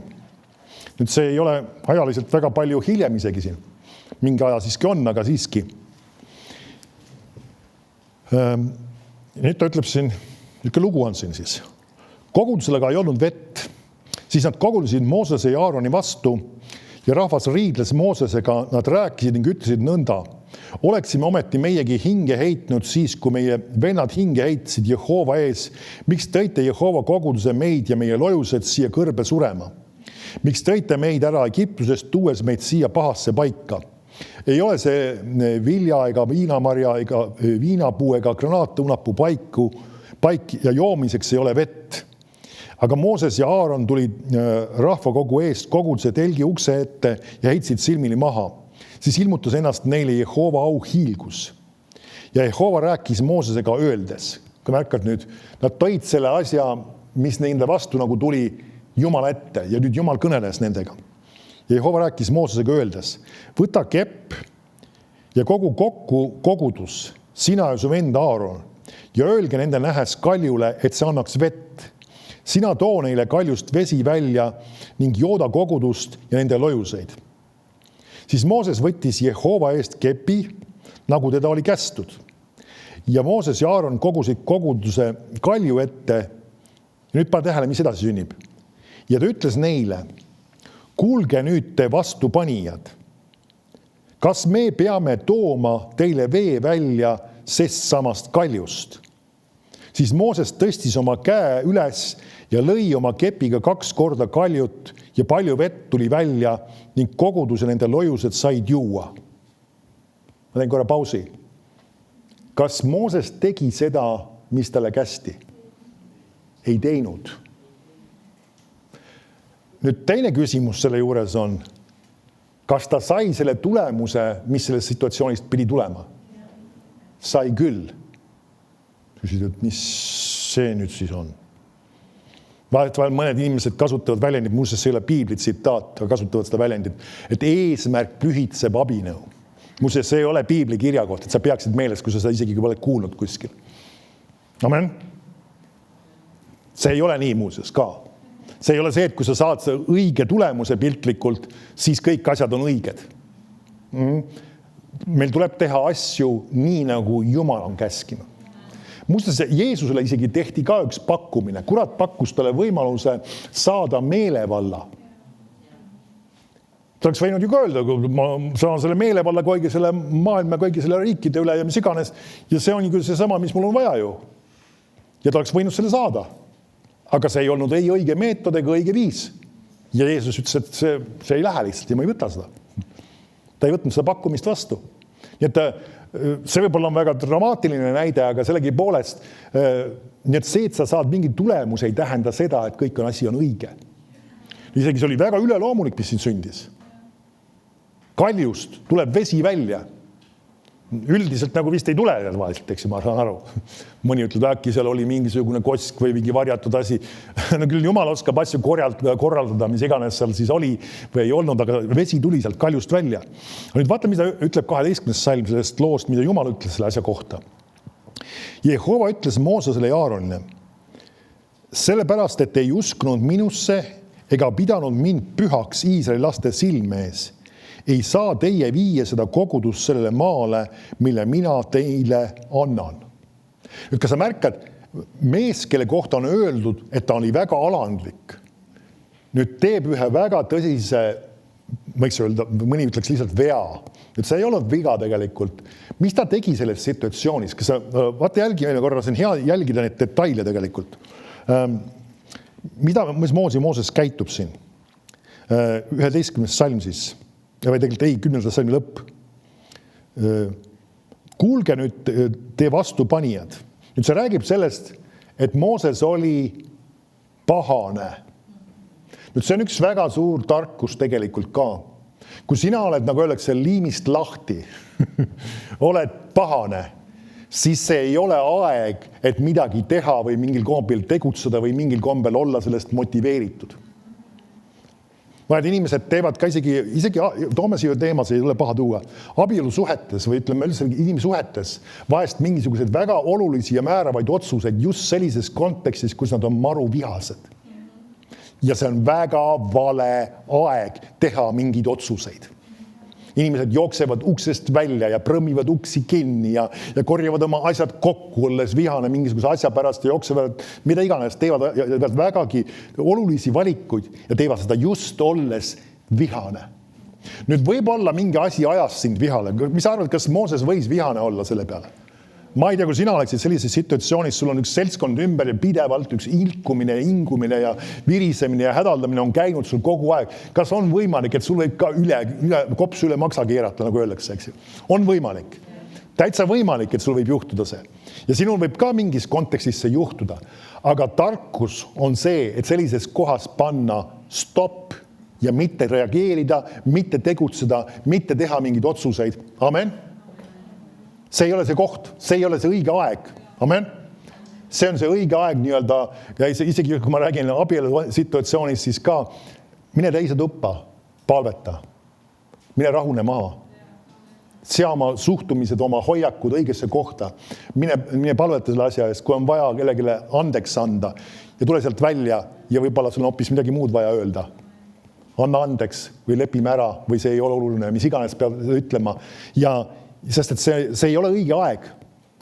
Nüüd see ei ole ajaliselt väga palju hiljem isegi siin. Mingi aja siiski on, aga siiski. Nüüd ta ütleb siin, niisugune lugu on siin siis. Kogudusele ei olnud vett. Siis nad kogunesid Moosese ja Aaroni vastu ja rahvas riidles Moosesega, nad rääkisid ning ütlesid nõnda. Oleksime ometi meiegi hinge heitnud siis, kui meie vennad hinge heitsid Jehova ees. Miks tõite Jehova koguduse meid ja meie lojused siia kõrbe surema? Miks tõite meid ära Egiptusest, tuues meid siia pahasse paika? Ei ole see vilja ega viinamarja ega viinapuu ega granaatõunapuu paik ja joomiseks ei ole vett. Aga Mooses ja Aaron tulid rahvakogu eest koguduse telgi ukse ette ja heitsid silmili maha. Siis ilmutas ennast neile Jehova au hiilgus. Ja Jehova rääkis Moosesega öeldes, kui märkad nüüd, nad tõid selle asja, mis nende vastu nagu tuli Jumala ette ja nüüd Jumal kõneles nendega. Ja Jehova rääkis Moosesega öeldes, võta kepp ja kogu kokku kogudus, sina ja su vend Aaron, ja öelge nende nähes kaljule, et see annaks vett. Sina too neile kaljust vesi välja ning jooda kogudust ja nende lojuseid. Siis Mooses võttis Jehova eest kepi, nagu teda oli kästud. Ja Mooses ja Aaron kogusid koguduse kalju ette. Ja nüüd pane tähele, mis edasi sünnib. Ja ta ütles neile, kuulge nüüd te vastupanijad. Kas me peame tooma teile vee välja sest samast kaljust? Siis Mooses tõstis oma käe üles ja lõi oma kepiga 2 korda kaljut ja palju vett tuli välja ning kogudus ja nende lojused said juua. Ma teen korra pausi. Kas Mooses tegi seda, mis talle kästi? Ei teinud. Nüüd teine küsimus selle juures on, kas ta sai selle tulemuse, mis sellest situatsioonist pidi tulema? Sai küll. Küsid, et mis see nüüd siis on? Vahetevahel mõned inimesed kasutavad väljendit, muuseas see ei ole piibli tsitaat, aga kasutavad seda väljendit, et eesmärk pühitseb abinõu. Muuseas see ei ole piibli kirja kohta, et sa peaksid meeles, kui sa seda isegi pole kuulnud kuskil. Amen? See ei ole nii muuseas ka. See ei ole see, et kui sa saad õige tulemuse piltlikult, siis kõik asjad on õiged. Meil tuleb teha asju nii, nagu Jumal on käskinud. Muuseas, Jeesusele isegi tehti ka üks pakkumine. Kurat pakkus talle võimaluse saada meelevalla. Ta oleks võinud ju ka öelda, kui ma saan selle meelevalla kõigi selle maailma, kõigi selle riikide üle ja mis iganes. Ja see on ju see sama, mis mul on vaja ju. Ja ta oleks võinud selle saada. Aga see ei olnud ei õige meetod ega õige viis. Ja Jeesus ütles, et see ei lähe lihtsalt ja ma ei võta seda. Ta ei võtnud seda pakkumist vastu. Nii et see võib-olla on väga dramaatiline näide, aga sellegi poolest, nii et see, et sa saad mingi tulemus, ei tähenda seda, et kõik asi on õige. Isegi see oli väga üleloomulik, mis siin sündis. Kaljust tuleb vesi välja. Üldiselt nagu vist ei tule vahelt, eks ma saan aru. Mõni ütleb, äkki seal oli mingisugune kosk või mingi varjatud asi. No küll Jumal oskab asju korraldada, mis iganes seal siis oli või ei olnud, aga vesi tuli sealt kaljust välja. Nüüd vaata, mida ütleb 12. salm sellest loost, mida Jumal ütles selle asja kohta. Jehova ütles Moosesele ja Aaronile, sellepärast, et ei usknud minusse ega pidanud mind pühaks Iisraeli laste silme ees. Ei saa teie viia seda kogudust sellele maale, mille mina teile annan. Nüüd, kas sa märkad, mees, kelle kohta on öeldud, et ta oli väga alandlik, nüüd teeb ühe väga tõsise, võiks öelda, mõni ütleks lihtsalt vea. Nüüd see ei olnud viga tegelikult. Mis ta tegi selles situatsioonis? Kas sa, vaata jälgi korra, see on hea jälgida neid detaile tegelikult. Mis Mooses käitub siin? 11. salm siis. Või tegelikult 10. salmi lõpp. Kuulge nüüd te vastupanijad. Nüüd see räägib sellest, et Mooses oli pahane. Nüüd see on üks väga suur tarkus tegelikult ka. Kui sina oled, nagu öeldakse, liimist lahti, oled pahane, siis see ei ole aeg, et midagi teha või mingil kombel tegutseda või mingil kombel olla sellest motiveeritud. Mõned inimesed teevad ka isegi toome siia teemas, ei ole paha tuua, abielusuhetes või ütleme üldse inimsuhetes vahest mingisuguseid väga olulisi ja määravaid otsuseid just sellises kontekstis, kus nad on maru vihased. Ja see on väga vale aeg teha mingeid otsuseid. Inimesed jooksevad uksest välja ja prõmmivad uksi kinni ja korjavad oma asjad kokku, olles vihane mingisuguse asja pärast ja jooksevad, mida iganes, teevad vägagi olulisi valikuid ja teevad seda just olles vihane. Nüüd võib olla mingi asi ajas sind vihale. Mis sa arvad, kas Mooses võis vihane olla selle peale? Ma ei tea, kui sina oleksid sellises situatsioonis, sul on üks seltskond ümber ja pidevalt üks ilkumine, ingumine ja virisemine ja hädaldamine on käinud sul kogu aeg. Kas on võimalik, et sul võib ka kops üle maksa keerata, nagu öeldakse, eks ju? On võimalik. Täitsa võimalik, et sul võib juhtuda see. Ja sinul võib ka mingis kontekstis see juhtuda. Aga tarkus on see, et sellises kohas panna stopp ja mitte reageerida, mitte tegutseda, mitte teha mingeid otsuseid. Amen. See ei ole see koht, see ei ole see õige aeg. Amen. See on see õige aeg nii-öelda, ja isegi kui ma räägin abielu situatsioonis, siis ka mine teise tuppa, palveta. Mine rahune maha. Sea oma suhtumised, oma hoiakud õigesse kohta. Mine palveta selle asja eest, kui on vaja kellelegi andeks anda ja tule sealt välja ja võib-olla sul on hoopis midagi muud vaja öelda. Anna andeks või lepime ära või see ei ole oluline, mis iganes peab ütlema. Ja sest, et see ei ole õige aeg.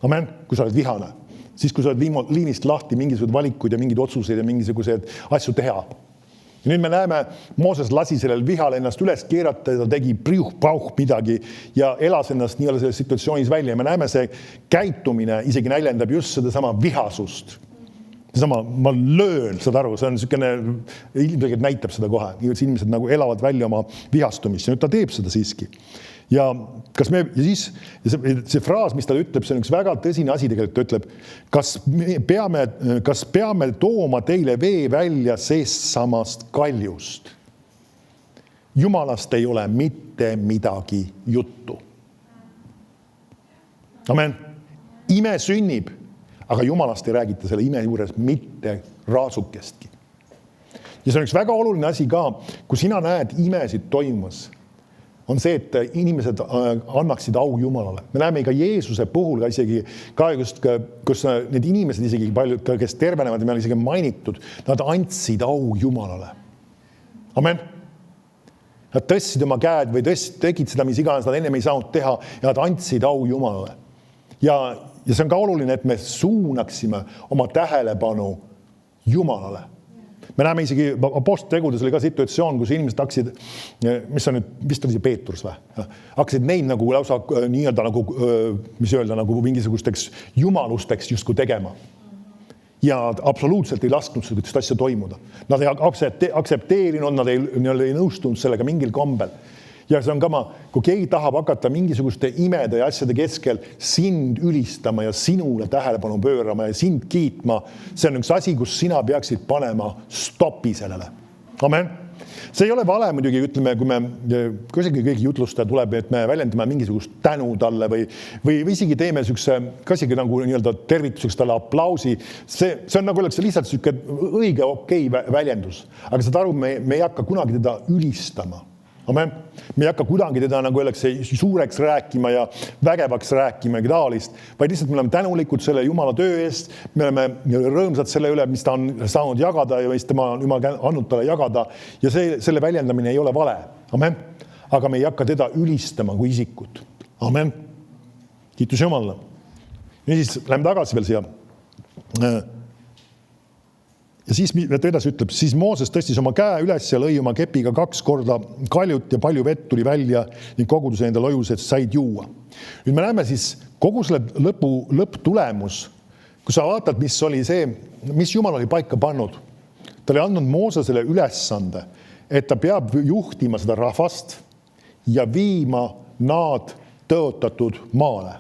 Amen, kui sa oled vihane. Siis, kui sa oled liinist lahti mingisugused valikud ja mingid otsuseid ja mingisugused asju teha. Ja nüüd me näeme, Mooses lasi sellel vihal ennast üles keerata ja ta tegi priuh-pauh midagi ja elas ennast nii-öelda selles situatsioonis välja. Ja me näeme, see käitumine isegi näljendab just seda sama vihasust. Sama, ma löön, saad aru, see on niisugune, ilmselgelt näitab seda kohe. Inimesed nagu elavad välja oma vihastumist ja nüüd ta teeb seda siiski. Ja see fraas, mis ta ütleb, see on üks väga tõsine asi tegelikult, ta ütleb, kas peame tooma teile vee välja seest samast kaljust? Jumalast ei ole mitte midagi juttu. Amen. Ime sünnib, aga Jumalast ei räägita selle ime juures mitte raasukestki. Ja see on üks väga oluline asi ka, kui sina näed imesid toimumas, on see, et inimesed annaksid au Jumalale. Me näeme ka Jeesuse puhul ka isegi, kus need inimesed isegi paljud, kes tervenevad, me on isegi mainitud, nad andsid au Jumalale. Amen. Nad tõstsid oma käed või tegid seda, mis iganes nad ennem ei saanud teha ja nad andsid au Jumalale. Ja see on ka oluline, et me suunaksime oma tähelepanu Jumalale. Me näeme isegi aposttegudes oli ka situatsioon, kus inimesed hakkasid, mis on nüüd, vist oli see Peetrus või? Hakkasid neid nagu lausa nii-öelda nagu, mis öelda, nagu mingisugusteks jumalusteks justkui tegema. Ja absoluutselt ei lasknud sellist asja toimuda. Nad ei aktsepteerinud, nad ei nõustunud sellega mingil kombel. Ja see on ka kui keegi tahab hakata mingisuguste imede ja asjade keskel sind ülistama ja sinule tähelepanu pöörama ja sind kiitma, see on üks asi, kus sina peaksid panema stopi sellele. Amen. See ei ole vale muidugi, ütleme, kui keegi jutlustaja tuleb, et me väljendame mingisugust tänu talle või isegi teeme kasigi nagu nii-öelda tervituseks talle aplausi. See on nagu oleks lihtsalt õige okei väljendus. Aga saad aru, me ei hakka kunagi teda ülistama. Amen. Me ei hakka kuidagi teda nagu oleks suureks rääkima ja vägevaks rääkima ja taolist, vaid lihtsalt me oleme tänulikud selle Jumala töö eest, me oleme rõõmsad selle üle, mis ta on saanud jagada ja mis tema on Jumal andnud talle jagada ja selle väljendamine ei ole vale. Amen. Aga me ei hakka teda ülistama kui isikut. Amen. Kiitus Jumalale. Ja siis läheme tagasi veel siia. Ja siis edasi ütleb, siis Mooses tõstis oma käe üles ja lõi oma kepiga 2 korda kaljut ja palju vett tuli välja ning koguduse enda lojused said juua. Nüüd me näeme siis kogu selle lõpptulemus, kui sa vaatad, mis oli see, mis Jumal oli paika pannud. Ta oli andnud Moosesele ülesande, et ta peab juhtima seda rahvast ja viima nad tõotatud maale.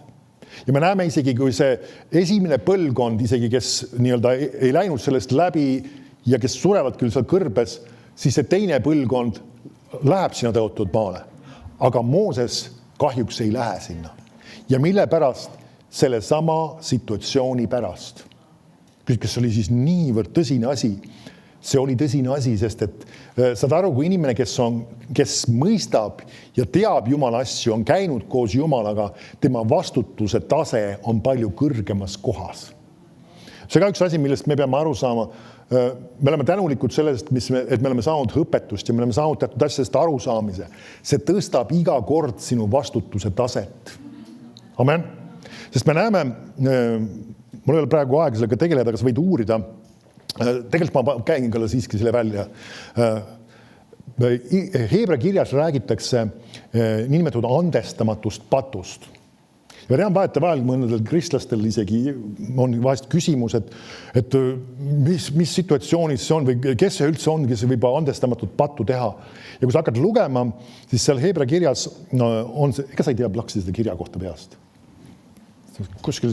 Ja me näeme isegi, kui see esimene põlvkond, isegi kes nii-öelda ei läinud sellest läbi ja kes surevad küll seal kõrbes, siis see teine põlvkond läheb sinna tõotatud maale. Aga Mooses kahjuks ei lähe sinna. Ja mille pärast? Selle sama situatsiooni pärast. Kas oli siis niivõrd tõsine asi? See oli tõsine asi, sest et saad aru, kui inimene, kes mõistab ja teab Jumala asju, on käinud koos Jumalaga, tema vastutuse tase on palju kõrgemas kohas. See on ka üks asi, millest me peame aru saama. Me oleme tänulikud sellest, et me oleme saanud õpetust ja me oleme saanud teatud asjadest arusaamise. See tõstab iga kord sinu vastutuse taset. Amen. Sest me näeme, mul ei ole praegu aeg sellega tegeleda, aga sa võid uurida. Tegelikult ma käin ka siiski selle välja. Heebra kirjas räägitakse niinimetatud andestamatust patust. Ja tean vahel mõnedel kristlastel isegi on vahest küsimus, et mis situatsioonis see on või kes see üldse on, kes võib andestamatut pattu teha. Ja kui sa hakkad lugema, siis seal Heebra kirjas on see, ega sa ei tea plaksid seda kirja kohta peast. Kuskil,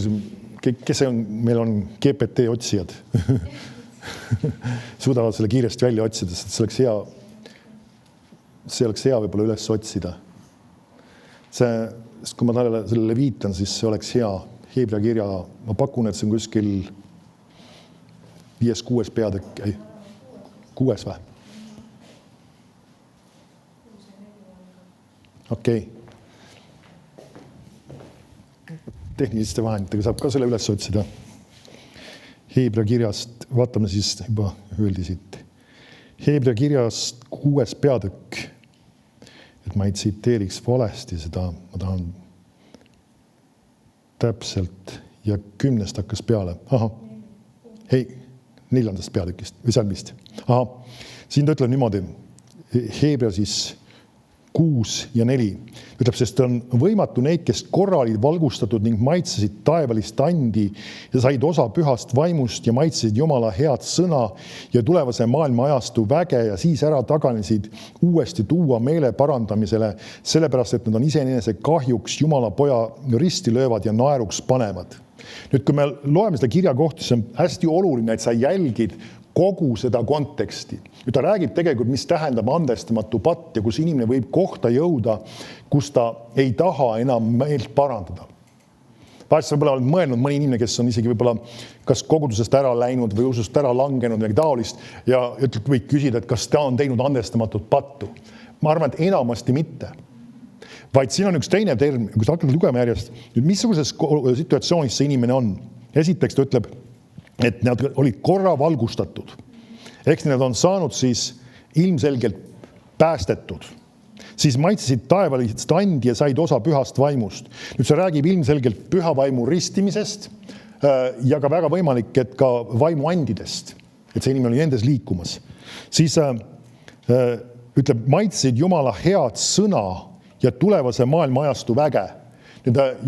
kes see on, meil on GPT otsijad. Suudavad selle kiiresti välja otsida, sest see oleks hea võib-olla üles otsida. Sest kui ma sellele viitan, siis see oleks hea Heebra kirja. Ma pakun, et see on kuskil 5-6 peatükk, 6 või? Okei. Tehniliste vahenditega saab ka selle üles otsida. Heebrea kirjast, vaatame siis juba öeldi siit. Heebrea kirjast 6. peatükk. Et ma ei tsiteeriks valesti seda, ma tahan täpselt ja 10. hakkas peale. Aha. Ei, 4. peatükist või salmist. Aha. Siin ta ütleb niimoodi, Heebrea siis 6 ja 4. Ütleb, sest on võimatu neid, kes korra olid valgustatud ning maitsesid taevalist andi ja said osa pühast vaimust ja maitsesid Jumala head sõna ja tulevase maailma ajastu väge ja siis ära taganesid uuesti tuua meele parandamisele, sellepärast, et nad on iseenese kahjuks Jumala poja risti löövad ja naeruks panevad. Nüüd, kui me loeme seda kirja kohta, siis on hästi oluline, et sa jälgid kogu seda konteksti. Ja ta räägib tegelikult, mis tähendab andestamatu patt ja kus inimene võib kohta jõuda, kus ta ei taha enam meelt parandada. Vahest võib-olla oled mõelnud mõni inimene, kes on isegi võib-olla kas kogudusest ära läinud või usust ära langenud või taolist ja võid küsida, et kas ta on teinud andestamatut pattu. Ma arvan, et enamasti mitte. Vaid siin on üks teine termin, kui sa hakkad lugema järjest, nüüd missuguses situatsioonis see inimene on. Esiteks ta ütleb, et nad olid korra valgustatud. Ehk nad on saanud siis ilmselgelt päästetud. Siis maitsesid taevalist andi ja said osa pühast vaimust. Nüüd see räägib ilmselgelt püha vaimu ristimisest ja ka väga võimalik, et ka vaimu andidest. Et see inimene oli endes liikumas. Siis ütleb, maitsesid Jumala head sõna ja tulevase maailma ajastu väge.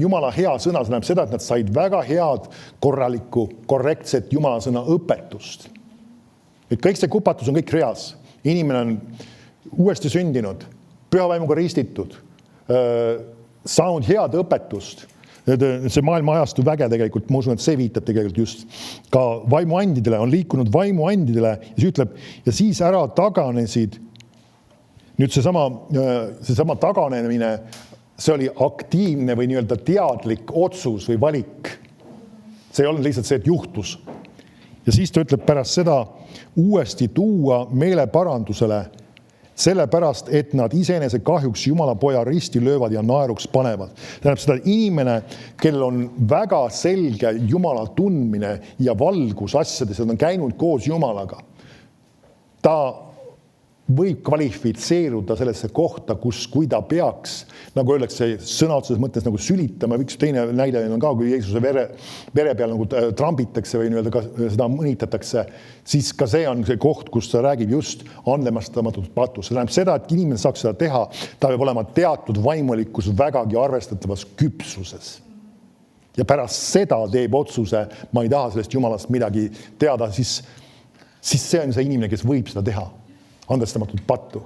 Jumala hea sõna näeb seda, et nad said väga head, korralikku, korrektset Jumala sõna õpetust. Et kõik see kupatus on kõik reas. Inimene on uuesti sündinud, pühavaimuga ristitud, saanud head õpetust. See maailma ajastu väge tegelikult, ma usun, et see viitab tegelikult just ka vaimuandidele, on liikunud vaimuandidele ja siis ütleb, ja siis ära taganesid. Nüüd seesama taganemine, see oli aktiivne või nii-öelda teadlik otsus või valik. See ei olnud lihtsalt see, et juhtus. Ja siis ta ütleb pärast seda uuesti tuua meele parandusele, sellepärast, et nad iseenese kahjuks Jumala poja risti löövad ja naeruks panevad. Tähendab seda inimene, kellel on väga selge Jumala tundmine ja valgus asjades, et on käinud koos Jumalaga. Ta võib kvalifitseeruda sellesse kohta, kui ta peaks, nagu öeldakse, sõna otseses mõttes nagu sülitama. Üks teine näide on ka, kui Jeesuse vere peal nagu trambitakse või nii-öelda seda mõnitatakse, siis ka see on see koht, kus ta räägib just andestamatut patust. See tähendab seda, et inimene saaks seda teha, ta peab olema teatud vaimulikkus vägagi arvestatavas küpsuses. Ja pärast seda teeb otsuse, ma ei taha sellest Jumalast midagi teada, siis see on see inimene, kes võib seda teha. Andestamatut pattu.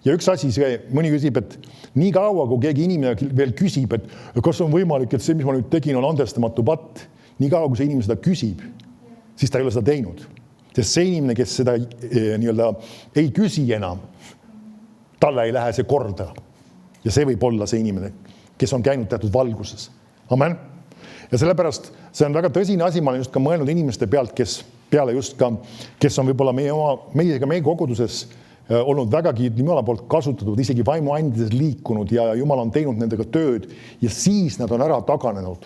Ja üks asi, mõni küsib, et nii kaua, kui keegi inimene veel küsib, et kas on võimalik, et see, mis ma nüüd tegin, on andestamatu patt, nii kaua, kui see inimene seda küsib, siis ta ei ole seda teinud. Sest see inimene, kes seda nii-öelda ei küsi enam, talle ei lähe see korda. Ja see võib olla see inimene, kes on käinud teatud valguses. Amen. Ja sellepärast see on väga tõsine asi, ma olen just ka mõelnud inimeste pealt, kes peale just ka, kes on võib-olla meie koguduses olnud vägagi Jumala poolt kasutatud, isegi vaimuandides liikunud ja Jumal on teinud nendega tööd ja siis nad on ära taganenud.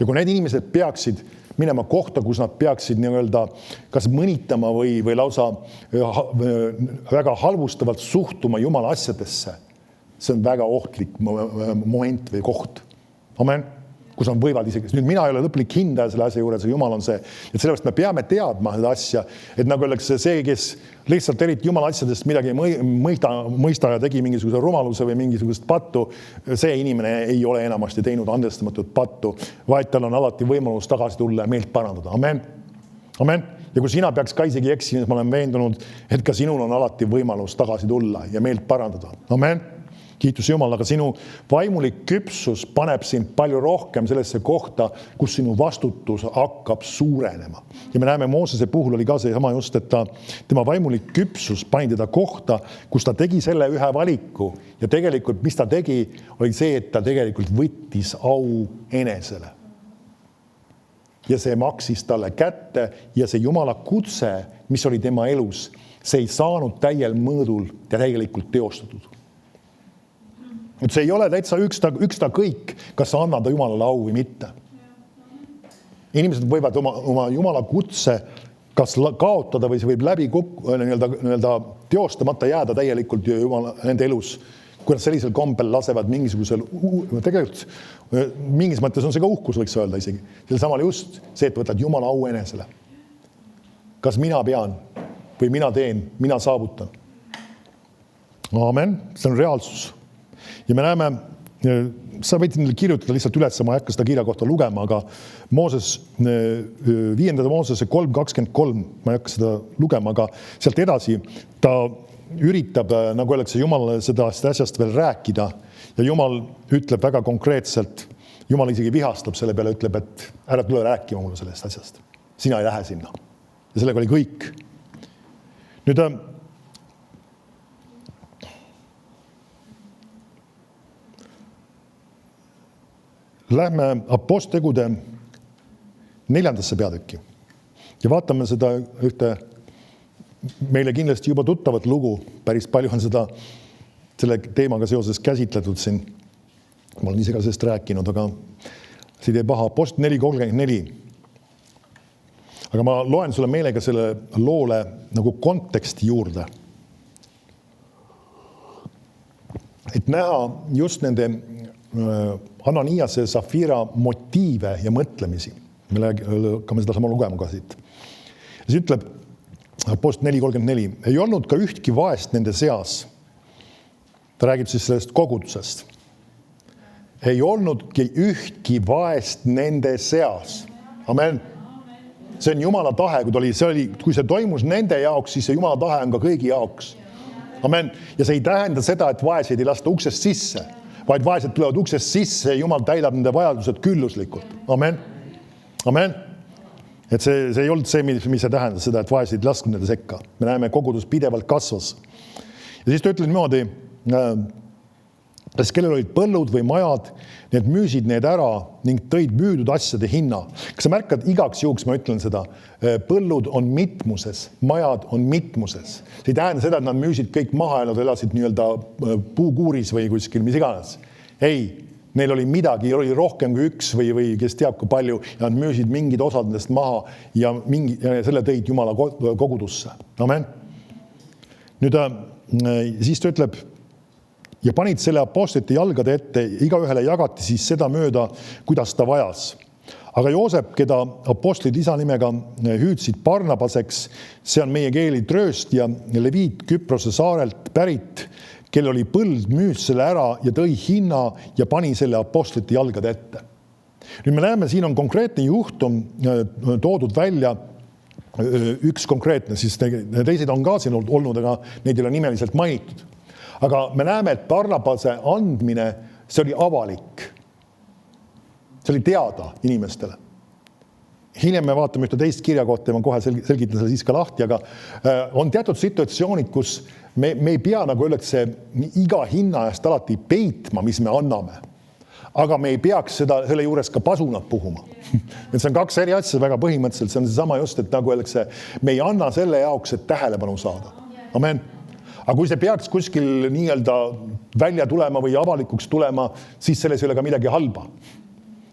Ja kui need inimesed peaksid minema kohta, kus nad peaksid nii-öelda kas mõnitama või lausa väga halvustavalt suhtuma Jumala asjadesse, see on väga ohtlik moment või koht. Amen. Kus on võivad isegi. Nüüd mina ei ole lõplik hindaja selle asja juures, Jumal on see. Et sellepärast me peame teadma seda asja, et nagu öeldakse see, kes lihtsalt eriti Jumala asjadest midagi mõista ja tegi mingisuguse rumaluse või mingisugust pattu, see inimene ei ole enamasti teinud andestamatut pattu, vaid tal on alati võimalus tagasi tulla ja meelt parandada. Amen. Amen. Ja kui sina peaks ka isegi eksima, siis ma olen veendunud, et ka sinul on alati võimalus tagasi tulla ja meelt parandada. Amen. Kiitus Jumal, aga sinu vaimulik küpsus paneb sind palju rohkem sellesse kohta, kus sinu vastutus hakkab suurenema. Ja me näeme, Moosese puhul oli ka see sama just, et tema vaimulik küpsus pani teda kohta, kus ta tegi selle ühe valiku ja tegelikult, mis ta tegi, oli see, et ta tegelikult võttis au enesele. Ja see maksis talle kätte ja see Jumala kutse, mis oli tema elus, see ei saanud täiel mõõdul ja tegelikult teostatud. Et see ei ole täitsa üksta kõik, kas sa annad Jumalale au või mitte. Inimesed võivad oma Jumala kutse kas kaotada või see võib läbi nii-öelda teostamata jääda täielikult Jumala nende elus, kui nad sellisel kombel lasevad mingisugusel, tegelikult mingis mõttes on see ka uhkus, võiks öelda isegi. Sel samal just see, et võtad Jumala au enesele. Kas mina pean või mina teen, mina saavutan. Amen, see on reaalsus. Ja me näeme, sa võid kirjutada lihtsalt üles, ma ei hakka seda kirja kohta lugema, aga Mooses, 5. Moosese 3.23, ma ei hakka seda lugema, aga sealt edasi ta üritab, nagu öeldakse, Jumalale seda asjast veel rääkida ja Jumal ütleb väga konkreetselt, Jumal isegi vihastab selle peale, ütleb, et ära tule rääkima mulle sellest asjast. Sina ei lähe sinna. Ja sellega oli kõik. Nüüd lähme Aposttegude 4. peatükki ja vaatame seda ühte meile kindlasti juba tuttavat lugu. Päris palju on seda selle teemaga seoses käsitletud siin. Ma olen ise ka sellest rääkinud, aga see ei tee paha. Apostel 4.34. Aga ma loen sulle meelega selle loole nagu konteksti juurde. Et näha just nende Ananiase ja Safira motiive ja mõtlemisi. Me hakkame seda sama lugema ka siit. Ja see ütleb Apostel 4.34. Ei olnud ka ühtki vaest nende seas. Ta räägib siis sellest kogudusest. Ei olnudki ühtki vaest nende seas. Amen. See on Jumala tahe, kui see toimus nende jaoks, siis see Jumala tahe on ka kõigi jaoks. Amen. Ja see ei tähenda seda, et vaeseid ei lasta uksest sisse, vaid vaesed tulevad uksest sisse ja Jumal täidab nende vajadused külluslikult. Amen. Amen. Et see ei olnud see, mis see tähendas seda, et vaeseid ei lasknud nende sekka. Me näeme, kogudus pidevalt kasvas. Ja siis ta ütleb niimoodi, kes kellel olid põllud või majad, need müüsid need ära ning tõid müüdud asjade hinna. Kas sa märkad, igaks juhuks ma ütlen seda, põllud on mitmuses, majad on mitmuses. See ei tähenda seda, et nad müüsid kõik maha ja nad elasid nii-öelda puukuuris või kuskil, mis iganes. Ei, neil oli midagi, oli rohkem kui üks või kes teab kui palju ja nad müüsid mingid osad nendest maha ja selle tõid Jumala kogudusse. Amen. Nüüd siis ta ütleb, ja panid selle apostlite jalgade ette, igaühele jagati siis seda mööda, kuidas ta vajas. Aga Joosep, keda apostlid isa nimega hüüdsid Barnabaseks, see on meie keeli trööst ja Leviit Küprose saarelt pärit, kel oli põld, müüs selle ära ja tõi hinna ja pani selle apostlite jalgade ette. Nüüd me näeme, siin on konkreetne juhtum toodud välja, üks konkreetne, siis teised on ka siin olnud, aga neid ei ole nimeliselt mainitud. Aga me näeme, et Barnabase andmine, see oli avalik. See oli teada inimestele. Hiljem me vaatame ühte teist kirja kohta ja ma kohe selgitan selle siis ka lahti, aga on teatud situatsioonid, kus me ei pea, nagu öeldakse, iga hinna eest alati peitma, mis me anname. Aga me ei peaks selle juures ka pasunat puhuma. See on kaks eri asja väga põhimõtteliselt. See on sama just, et nagu öeldakse, me ei anna selle jaoks, et tähelepanu saada. Amen. Aga kui see peaks kuskil nii-öelda välja tulema või avalikuks tulema, siis selles ei ole ka midagi halba.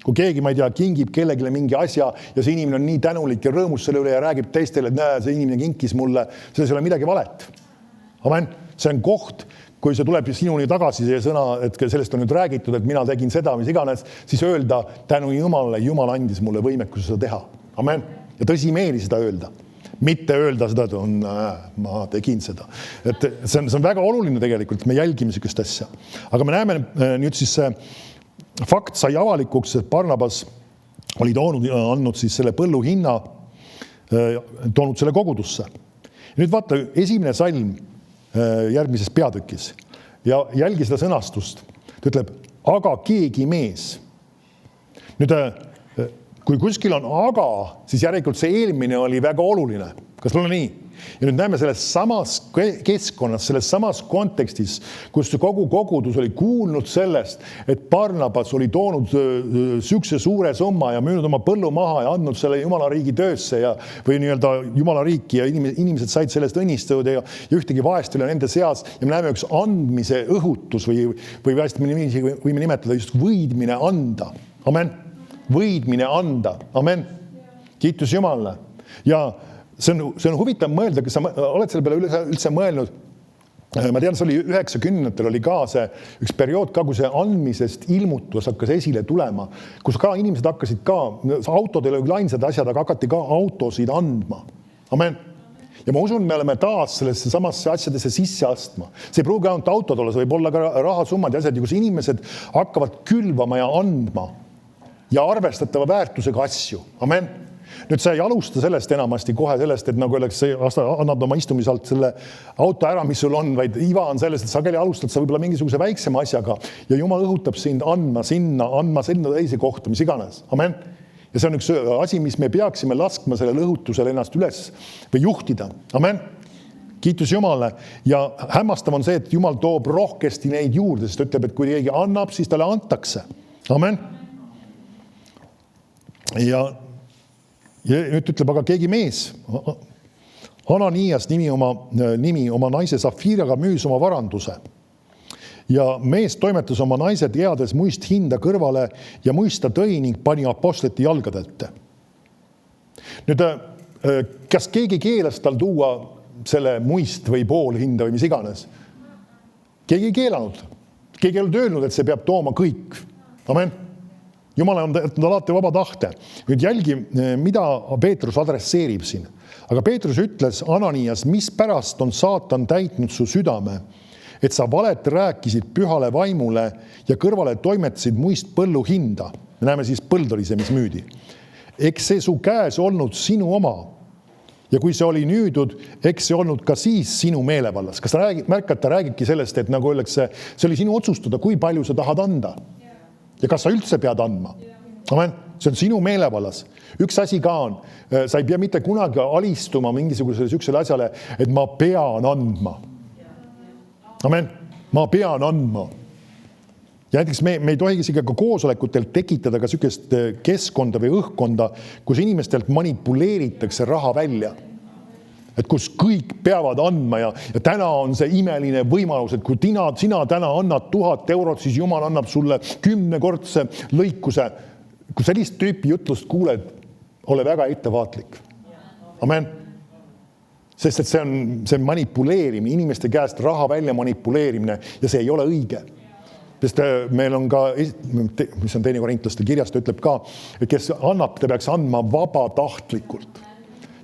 Kui keegi, ma ei tea, kingib kellegile mingi asja ja see inimene on nii tänulik ja rõõmus selle üle ja räägib teistele, et näe, see inimene kinkis mulle, selles ei ole midagi valet. Amen. See on koht, kui see tuleb sinuni tagasi see sõna, et sellest on nüüd räägitud, et mina tegin seda, mis iganes, siis öelda tänu Jumalale, Jumal andis mulle võimekuse seda teha. Amen. Ja tõsimeeli seda öelda. Mitte öelda seda, et ma tegin seda. Et see on väga oluline tegelikult, et me jälgime sellist asja. Aga me näeme nüüd siis see fakt sai avalikuks, et Barnabas oli andnud siis selle põllu hinna, toonud selle kogudusse. Ja nüüd vaata, esimene salm järgmises peatükis ja jälgi seda sõnastust. Ta ütleb, aga keegi mees. Nüüd kui kuskil on aga, siis järelikult see eelmine oli väga oluline. Kas on nii? Ja nüüd näeme selles samas keskkonnas, selles samas kontekstis, kus kogu kogudus oli kuulnud sellest, et Barnabas oli toonud sükse suure summa ja müünud oma põllu maha ja andnud selle Jumala riigi töösse või nii-öelda Jumala riiki ja inimesed said sellest õnnistuda ja ühtegi vaest oli nende seas. Ja me näeme üks andmise õhutus või hästi võime nimetada just võidmine anda. Amen. Võidmine anda. Amen. Kiitus Jumalale. Ja see on huvitav mõelda, kas sa oled selle peale üldse mõelnud. Ma tean, see oli 90-ndatel oli ka see üks periood ka, kui see andmisest ilmutus hakkas esile tulema, kus ka inimesed hakkasid ka, autodel oli ainsad asjad, aga hakati ka autosid andma. Amen. Ja ma usun, me oleme taas sellesse samasse asjadesse sisse astma. See ei pruugi ainult autod olla, see võib olla ka rahasummad ja asjad, kus inimesed hakkavad külvama ja andma ja arvestatava väärtusega asju. Amen. Nüüd sa ei alusta sellest enamasti kohe sellest, et nagu oleks annad oma istumisalt selle auto ära, mis sul on, vaid iva on sellest, et sageli alustad sa võib-olla mingisuguse väiksema asjaga ja Jumal õhutab sind andma sinna teise kohta, mis iganes. Amen. Ja see on üks asi, mis me peaksime laskma sellele õhutusele ennast üles või juhtida. Amen. Kiitus Jumalale. Ja hämmastav on see, et Jumal toob rohkesti neid juurde, sest ütleb, et kui keegi annab, siis talle antakse. Amen. Ja nüüd ütleb aga keegi mees, Ananias nimi oma naise Safiraga müüs oma varanduse. Ja mees toimetas oma naise teades muist hinda kõrvale ja muista tõi ning pani apostlite jalgadette. Nüüd, kas keegi keelas tal tuua selle muist või pool hinda või mis iganes? Keegi ei keelanud. Keegi ei olnud öelnud, et see peab tooma kõik. Amen. Jumal on alati vaba tahte. Nüüd jälgi, mida Peetrus adresseerib siin. Aga Peetrus ütles Ananias, mis pärast on saatan täitnud su südame, et sa valet rääkisid pühale vaimule ja kõrvale toimetasid muist põllu hinda. Me näeme siis põld oli see, mis müüdi. Eks see su käes olnud sinu oma. Ja kui see oli nüüdud, eks see olnud ka siis sinu meelevallas. Kas ta räägibki sellest, et nagu öeldakse, see oli sinu otsustada, kui palju sa tahad anda. Ja kas sa üldse pead andma? Amen. See on sinu meelevallas. Üks asi ka on, sa ei pea mitte kunagi alistuma mingisugusele süksele asjale, et ma pean andma. Amen. Ma pean andma. Ja näiteks me ei tohigi ka koosolekutel tekitada ka sükest keskkonda või õhkkonda, kus inimestelt manipuleeritakse raha välja. Et kus kõik peavad andma ja täna on see imeline võimalus, et kui sina täna annad 1000 eurot, siis Jumal annab sulle 10-kordse lõikuse. Kui sellist tüüpi jutlust kuuled, ole väga ettevaatlik. Amen. Sest et see on manipuleerimine, inimeste käest raha välja manipuleerimine ja see ei ole õige. Sest meil on ka, mis on teine korintlaste kirjas, ta ütleb ka, et kes annab, ta peaks andma vabatahtlikult.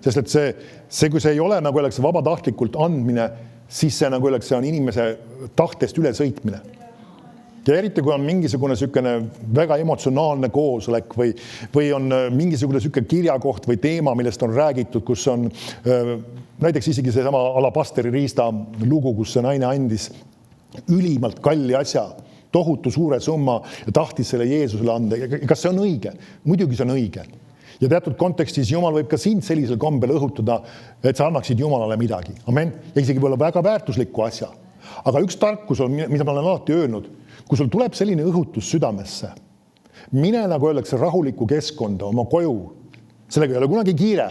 Sest et see, kui see ei ole nagu öeldakse vabatahtlikult andmine, siis see nagu öeldakse on inimese tahtest üle sõitmine. Ja eriti, kui on mingisugune sükene väga emotsionaalne koosolek või on mingisugune süke kirjakoht või teema, millest on räägitud, kus on näiteks isegi see sama Alabasteri riista lugu, kus see naine andis ülimalt kalli asja, tohutu suure summa ja tahtis selle Jeesusele anda. Kas see on õige? Muidugi see on õige. Ja teatud kontekstis Jumal võib ka sind sellisel kombel õhutada, et sa annaksid Jumalale midagi. Amen. Ja isegi võib olla väga väärtuslikku asja. Aga üks tarkus on, mida ma olen alati öelnud, kui sul tuleb selline õhutus südamesse, mine nagu öeldakse rahulikku keskkonda oma koju. Sellega ei ole kunagi kiire.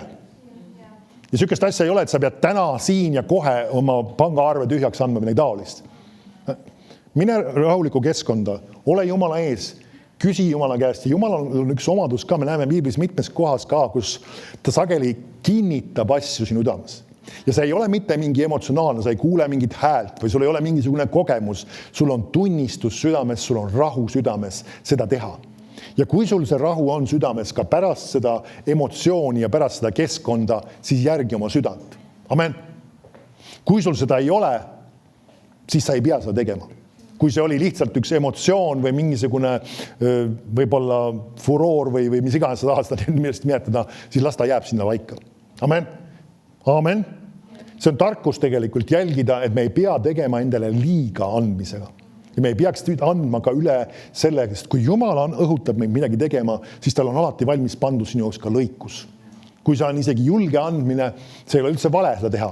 Ja sükest asja ei ole, et sa pead täna siin ja kohe oma pangaarve tühjaks andma midagi taolist. Mine rahulikku keskkonda, ole Jumala ees, küsi Jumala käest ja Jumal on üks omadus ka, me näeme Biiblis mitmes kohas ka, kus ta sageli kinnitab asju sinu südames. Ja see ei ole mitte mingi emotsionaalne, sa ei kuule mingit häält või sul ei ole mingisugune kogemus, sul on tunnistus südames, sul on rahu südames seda teha. Ja kui sul see rahu on südames ka pärast seda emotsiooni ja pärast seda keskkonda, siis järgi oma südant. Amen. Kui sul seda ei ole, siis sa ei pea seda tegema. Kui see oli lihtsalt üks emotsioon või mingisugune võib-olla furoor või mis iganes sa tahad seda millest nimetada, siis las ta jääb sinna vaika. Amen. Amen. See on tarkus tegelikult jälgida, et me ei pea tegema endale liiga andmisega. Ja me ei peaks andma ka üle selle, sest kui Jumal õhutab meid midagi tegema, siis tal on alati valmis pandud sinu jaoks ka lõikus. Kui see on isegi julge andmine, see ei ole üldse vale seda teha.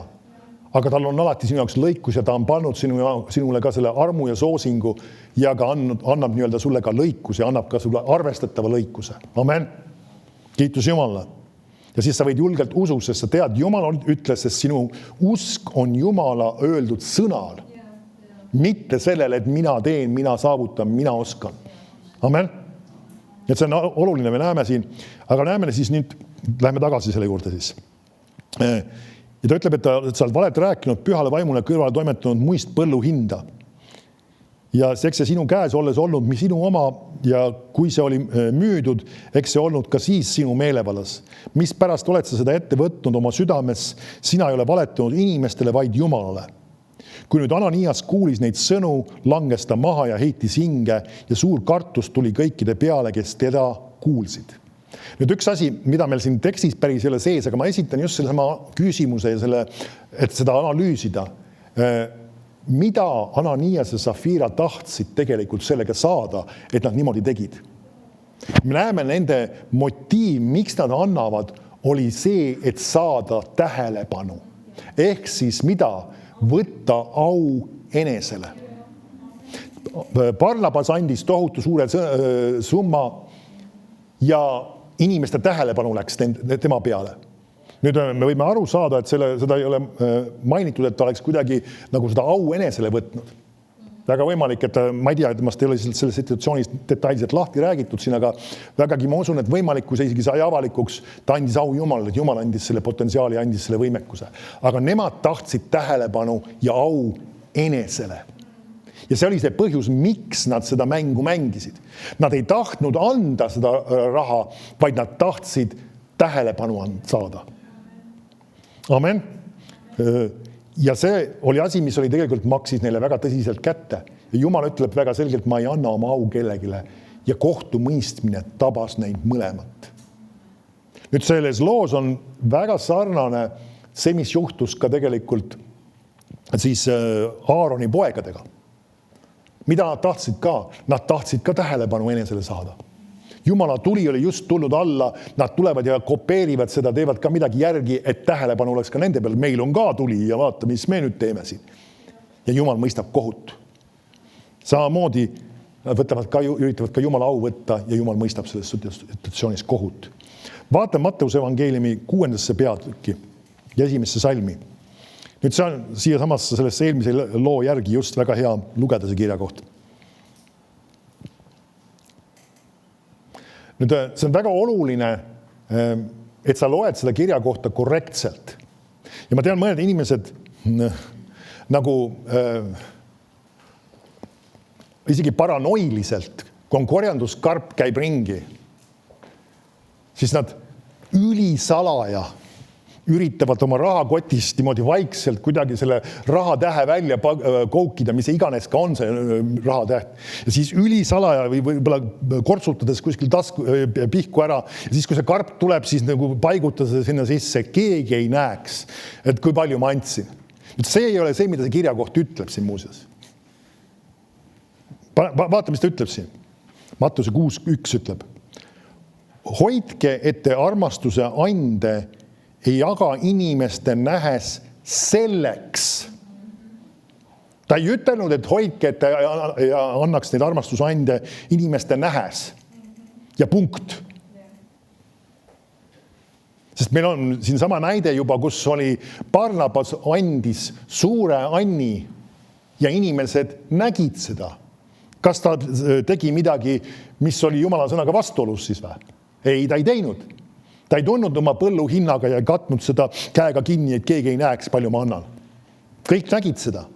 Aga tal on alati sinu jaoks lõikus ja ta on pannud sinule ka selle armu ja soosingu ja ka annab nii-öelda sulle ka lõikus ja annab ka sulle arvestatava lõikuse. Amen. Kiitus Jumalale. Ja siis sa võid julgelt usu, sest sa tead, Jumal ütles, sest sinu usk on Jumala öeldud sõnal. Mitte sellele, et mina teen, mina saavutan, mina oskan. Amen. Et see on oluline, me näeme siin, aga näeme siis nüüd, läheme tagasi selle juurde siis. Ja ta ütleb, et sa oled valet rääkinud, pühale vaimule kõrvale toimetanud muist põllu hinda. Ja eks see sinu käes olles olnud sinu oma ja kui see oli müüdud, eks see olnud ka siis sinu meelevalas. Mis pärast oled sa seda ette võtnud oma südames, sina ei ole valetanud inimestele, vaid Jumalale. Kui nüüd Ananias kuulis neid sõnu, langes ta maha ja heitis hinge ja suur kartus tuli kõikide peale, kes teda kuulsid. Nüüd üks asi, mida meil siin tekstis päris ei ole sees, aga ma esitan just selle sama küsimuse ja selle, et seda analüüsida. Mida Ananias ja Safira tahtsid tegelikult sellega saada, et nad niimoodi tegid? Me näeme nende motiiv, miks nad annavad, oli see, et saada tähelepanu. Ehk siis mida? Võtta au enesele. Barnabas andis tohutu suure summa ja inimeste tähelepanu läks tema peale. Nüüd me võime aru saada, et seda ei ole mainitud, et ta oleks kuidagi nagu seda au enesele võtnud. Väga võimalik, et ma ei tea, et mast ei ole selles situatsioonis detailselt lahti räägitud siin, aga vägagi ma usun, et võimalik, kui see isegi sai avalikuks, ta andis au Jumalale, et Jumal andis selle potentsiaali, andis selle võimekuse. Aga nemad tahtsid tähelepanu ja au enesele. Ja see oli see põhjus, miks nad seda mängu mängisid. Nad ei tahtnud anda seda raha, vaid nad tahtsid tähelepanu saada. Amen. Ja see oli asi, mis oli tegelikult maksis neile väga tõsiselt kätte. Ja Jumal ütleb väga selgelt, ma ei anna oma au kellegile ja kohtumõistmine tabas neid mõlemat. Nüüd selles loos on väga sarnane see, mis juhtus ka tegelikult siis Aaroni poegadega. Mida nad tahtsid ka? Nad tahtsid ka tähelepanu enesele saada. Jumala tuli oli just tulnud alla, nad tulevad ja kopeerivad seda, teevad ka midagi järgi, et tähelepanu oleks ka nende peal. Meil on ka tuli ja vaata, mis me nüüd teeme siin. Ja Jumal mõistab kohut. Samamoodi üritavad ka Jumala au võtta ja Jumal mõistab selles situatsioonis kohut. Vaata Matteuse evangeeliumi 6. peatükki ja 1. salmi. Nüüd see on siia samasse sellesse eelmise loo järgi just väga hea lugeda see kirja kohta. Nüüd see on väga oluline, et sa loed seda kirja kohta korrektselt. Ja ma tean mõned inimesed nagu isegi paranoiliselt, kui on korjanduskarp käib ringi, siis nad ülisalaja üritavad oma rahakotist niimoodi vaikselt kuidagi selle rahatähe välja koukida, mis iganes ka on see rahatäht. Ja siis ülisalaja või võib-olla kortsutades kuskil pihku ära. Ja siis, kui see karp tuleb, siis nagu paigutada see sinna sisse, keegi ei näeks, et kui palju ma andsin. See ei ole see, mida see kirja koht ütleb siin muuseas. Vaata, mis ta ütleb siin. Mattuse 6.1 ütleb. Hoidke, et te armastuse ande ei jaga inimeste nähes selleks. Ta ei ütelnud, et hoidke, et ja annaks neid armastusande inimeste nähes. Ja punkt. Sest meil on siin sama näide juba, kus oli Barnabas andis suure anni ja inimesed nägid seda. Kas ta tegi midagi, mis oli Jumala sõnaga vastuolus siis või? Ei, ta ei teinud. Ta ei tulnud oma põllu hinnaga ja katnud seda käega kinni, et keegi ei näeks, palju ma annan. Kõik nägid seda.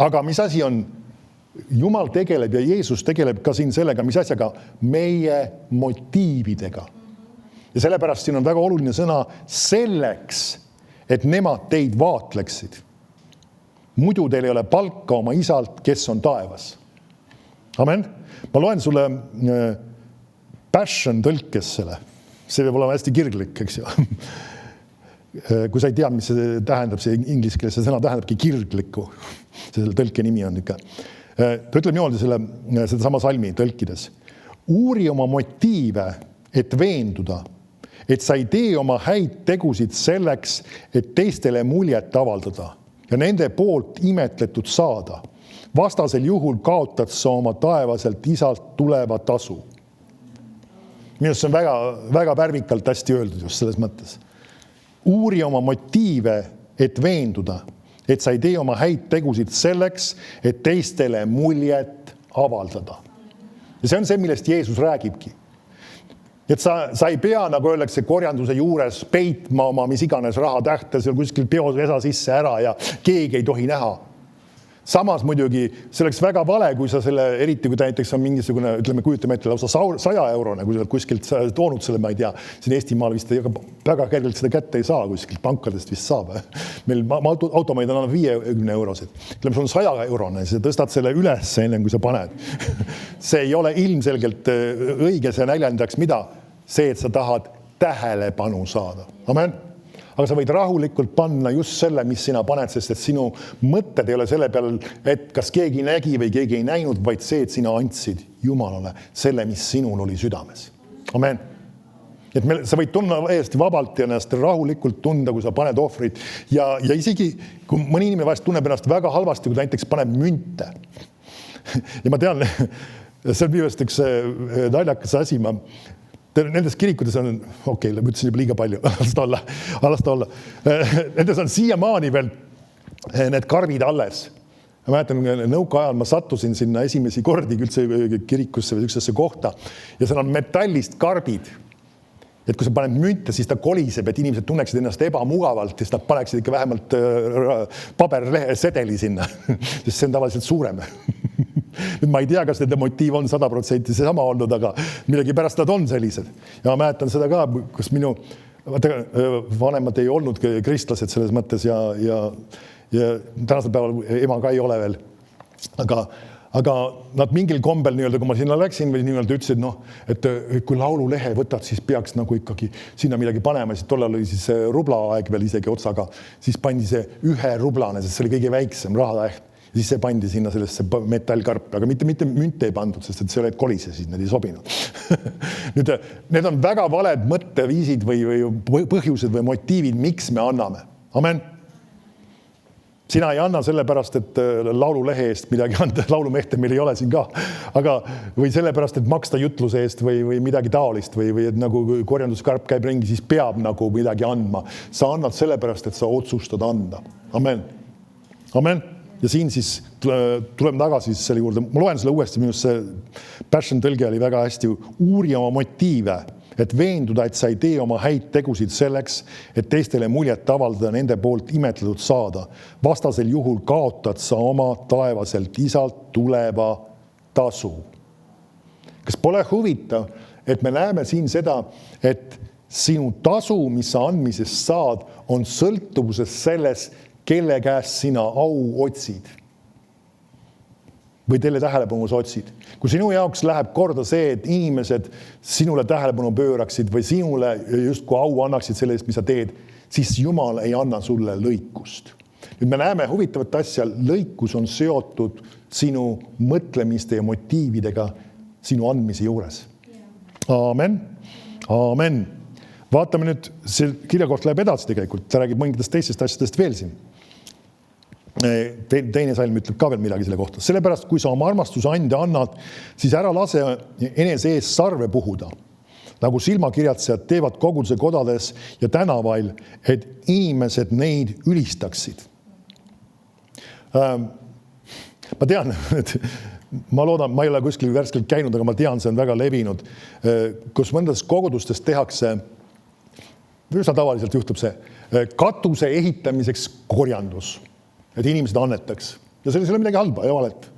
Aga mis asi on? Jumal tegeleb ja Jeesus tegeleb ka siin sellega, mis asjaga? Meie motiividega. Ja sellepärast siin on väga oluline sõna selleks, et nemad teid vaatleksid. Muidu teil ei ole palka oma isalt, kes on taevas. Amen. Ma loen sulle passion tõlkes selle. See võib olema hästi kirglik, eks ju. Kui sa ei tea, mis see tähendab, see inglise keeles see sõna tähendabki kirgliku. Selle tõlke nimi on ikka. Ta ütleb niimoodi seda sama salmi tõlkides. Uuri oma motiive, et veenduda, et sa ei tee oma häid tegusid selleks, et teistele muljet avaldada ja nende poolt imetletud saada. Vastasel juhul kaotad sa oma taevaselt isalt tuleva tasu. Minust see on väga, väga värvikalt hästi öeldud just selles mõttes. Uuri oma motiive, et veenduda, et sa ei tee oma häid tegusid selleks, et teistele muljet avaldada. Ja see on see, millest Jeesus räägibki. Et sa ei pea, nagu öeldakse, korjanduse juures peitma oma mis iganes rahatähte seal kuskil peosvesa sisse ära ja keegi ei tohi näha. Samas muidugi see oleks väga vale, kui sa selle, eriti kui ta näiteks on mingisugune, ütleme, kujutame ette lausa 100 eurone, kui sa kuskilt toonud selle, ma ei tea, siin Eestimaal vist väga kergelt seda kätte ei saa, kuskilt pankadest vist saab. Meil automaid on 50 eurosed. Ütleme, sul on 100 eurone, siis tõstad selle üles enne, kui sa paned. See ei ole ilmselgelt õige, see näljendaks mida? See, et sa tahad tähelepanu saada. Amen. Aga sa võid rahulikult panna just selle, mis sina paned, sest et sinu mõtted ei ole selle peal, et kas keegi nägi või keegi ei näinud, vaid see, et sina andsid Jumalale selle, mis sinul oli südames. Amen. Et sa võid tunda täiesti vabalt ja ennast rahulikult tunda, kui sa paned ohvrit. Ja isegi, kui mõni inimene vahest tunneb ennast väga halvasti, kui ta näiteks paneb münte. Ja ma tean, see on viimast üks naljakas asi, nendes kirikutes on, ma ütlesin juba liiga palju, alas ta olla. Nendes on siiamaani veel need karbid alles. Ma mäletan, nõuka ajal ma sattusin sinna esimesi kordi üldse kirikusse või üksesse kohta ja seal on metallist karbid. Et kui sa paned münte, siis ta koliseb, et inimesed tunneksid ennast ebamugavalt ja siis nad paneksid ikka vähemalt pabersedeli sinna, sest see on tavaliselt suurem. Nüüd ma ei tea, kas nende motiiv on 100% seesama olnud, aga millegi pärast nad on sellised. Ja ma mäletan seda ka, kus minu vanemad ei olnud kristlased selles mõttes ja tänasel päeval ema ka ei ole veel. Aga nad mingil kombel, kui ma sinna läksin, või ütlesid, et kui laululehe võtad, siis peaks nagu ikkagi sinna midagi panema. Siis tollal oli siis rublaaeg veel isegi otsaga. Siis pandi see 1 rublane, sest see oli kõige väiksem rahatäht. Siis see pandi sinna sellesse metallkarpi, aga mitte münte ei pandud, sest et see oled kolise, siis need ei sobinud. Nüüd, need on väga valed mõtteviisid või põhjused või motiivid, miks me anname. Amen. Sina ei anna sellepärast, et laululehe eest midagi anda, laulumehte meil ei ole siin ka, aga või sellepärast, et maksta jutluse eest või midagi taolist või et nagu korjanduskarp käib ringi, siis peab nagu midagi andma. Sa annad sellepärast, et sa otsustad anda. Amen. Amen. Ja siin siis tuleme tagasi selle juurde. Ma loen selle uuesti, minust see passion tõlge oli väga hästi. Uuri oma motiive, et veenduda, et sa ei tee oma häid tegusid selleks, et teistele muljet avaldada nende poolt imetletud saada. Vastasel juhul kaotad sa oma taevaselt isalt tuleva tasu. Kas pole huvitav, et me näeme siin seda, et sinu tasu, mis sa andmisest saad, on sõltuvuses selles, kelle käest sina au otsid või teile tähelepanu otsid. Kui sinu jaoks läheb korda see, et inimesed sinule tähelepanu pööraksid või sinule justkui au annaksid selle eest, mis sa teed, siis Jumal ei anna sulle lõikust. Nüüd me näeme huvitavat asja, lõikus on seotud sinu mõtlemiste ja motiividega sinu andmise juures. Aamen. Aamen. Vaatame nüüd, see kirjakoht läheb edasi tegelikult, ta räägib mõningitest teistest asjadest veel siin. Teine salm ütleb ka veel midagi selle kohta. Sellepärast, kui sa oma armastuse ande annad, siis ära lase enese ees sarve puhuda, nagu silmakirjatsejad teevad koguduse kodades ja tänavail, et inimesed neid ülistaksid. Ma tean, et ma loodan, ma ei ole kuskil värskelt käinud, aga ma tean, see on väga levinud, kus mõndades kogudustes tehakse, üsna tavaliselt juhtub see, katuse ehitamiseks korjandus. Et inimesed annetaks. Ja selles ei ole midagi halba ja valet.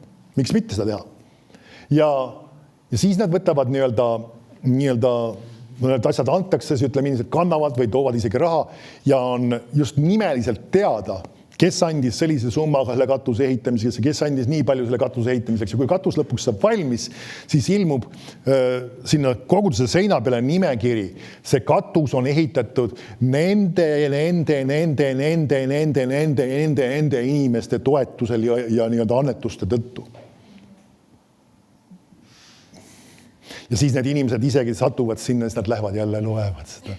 Miks mitte seda teha? Ja siis nad võtavad nii-öelda asjad antakse, ütleme, inimesed kannavad või toovad isegi raha ja on just nimeliselt teada, kes andis sellise summaga selle katuse ehitamiseks ja kes andis nii palju selle katuse ehitamiseks. Ja kui katus lõpuks saab valmis, siis ilmub sinna koguduse seina peale nimekiri. See katus on ehitatud nende inimeste toetusel ja nii-öelda annetuste tõttu. Ja siis need inimesed isegi satuvad sinna, siis nad lähevad jälle loevad seda.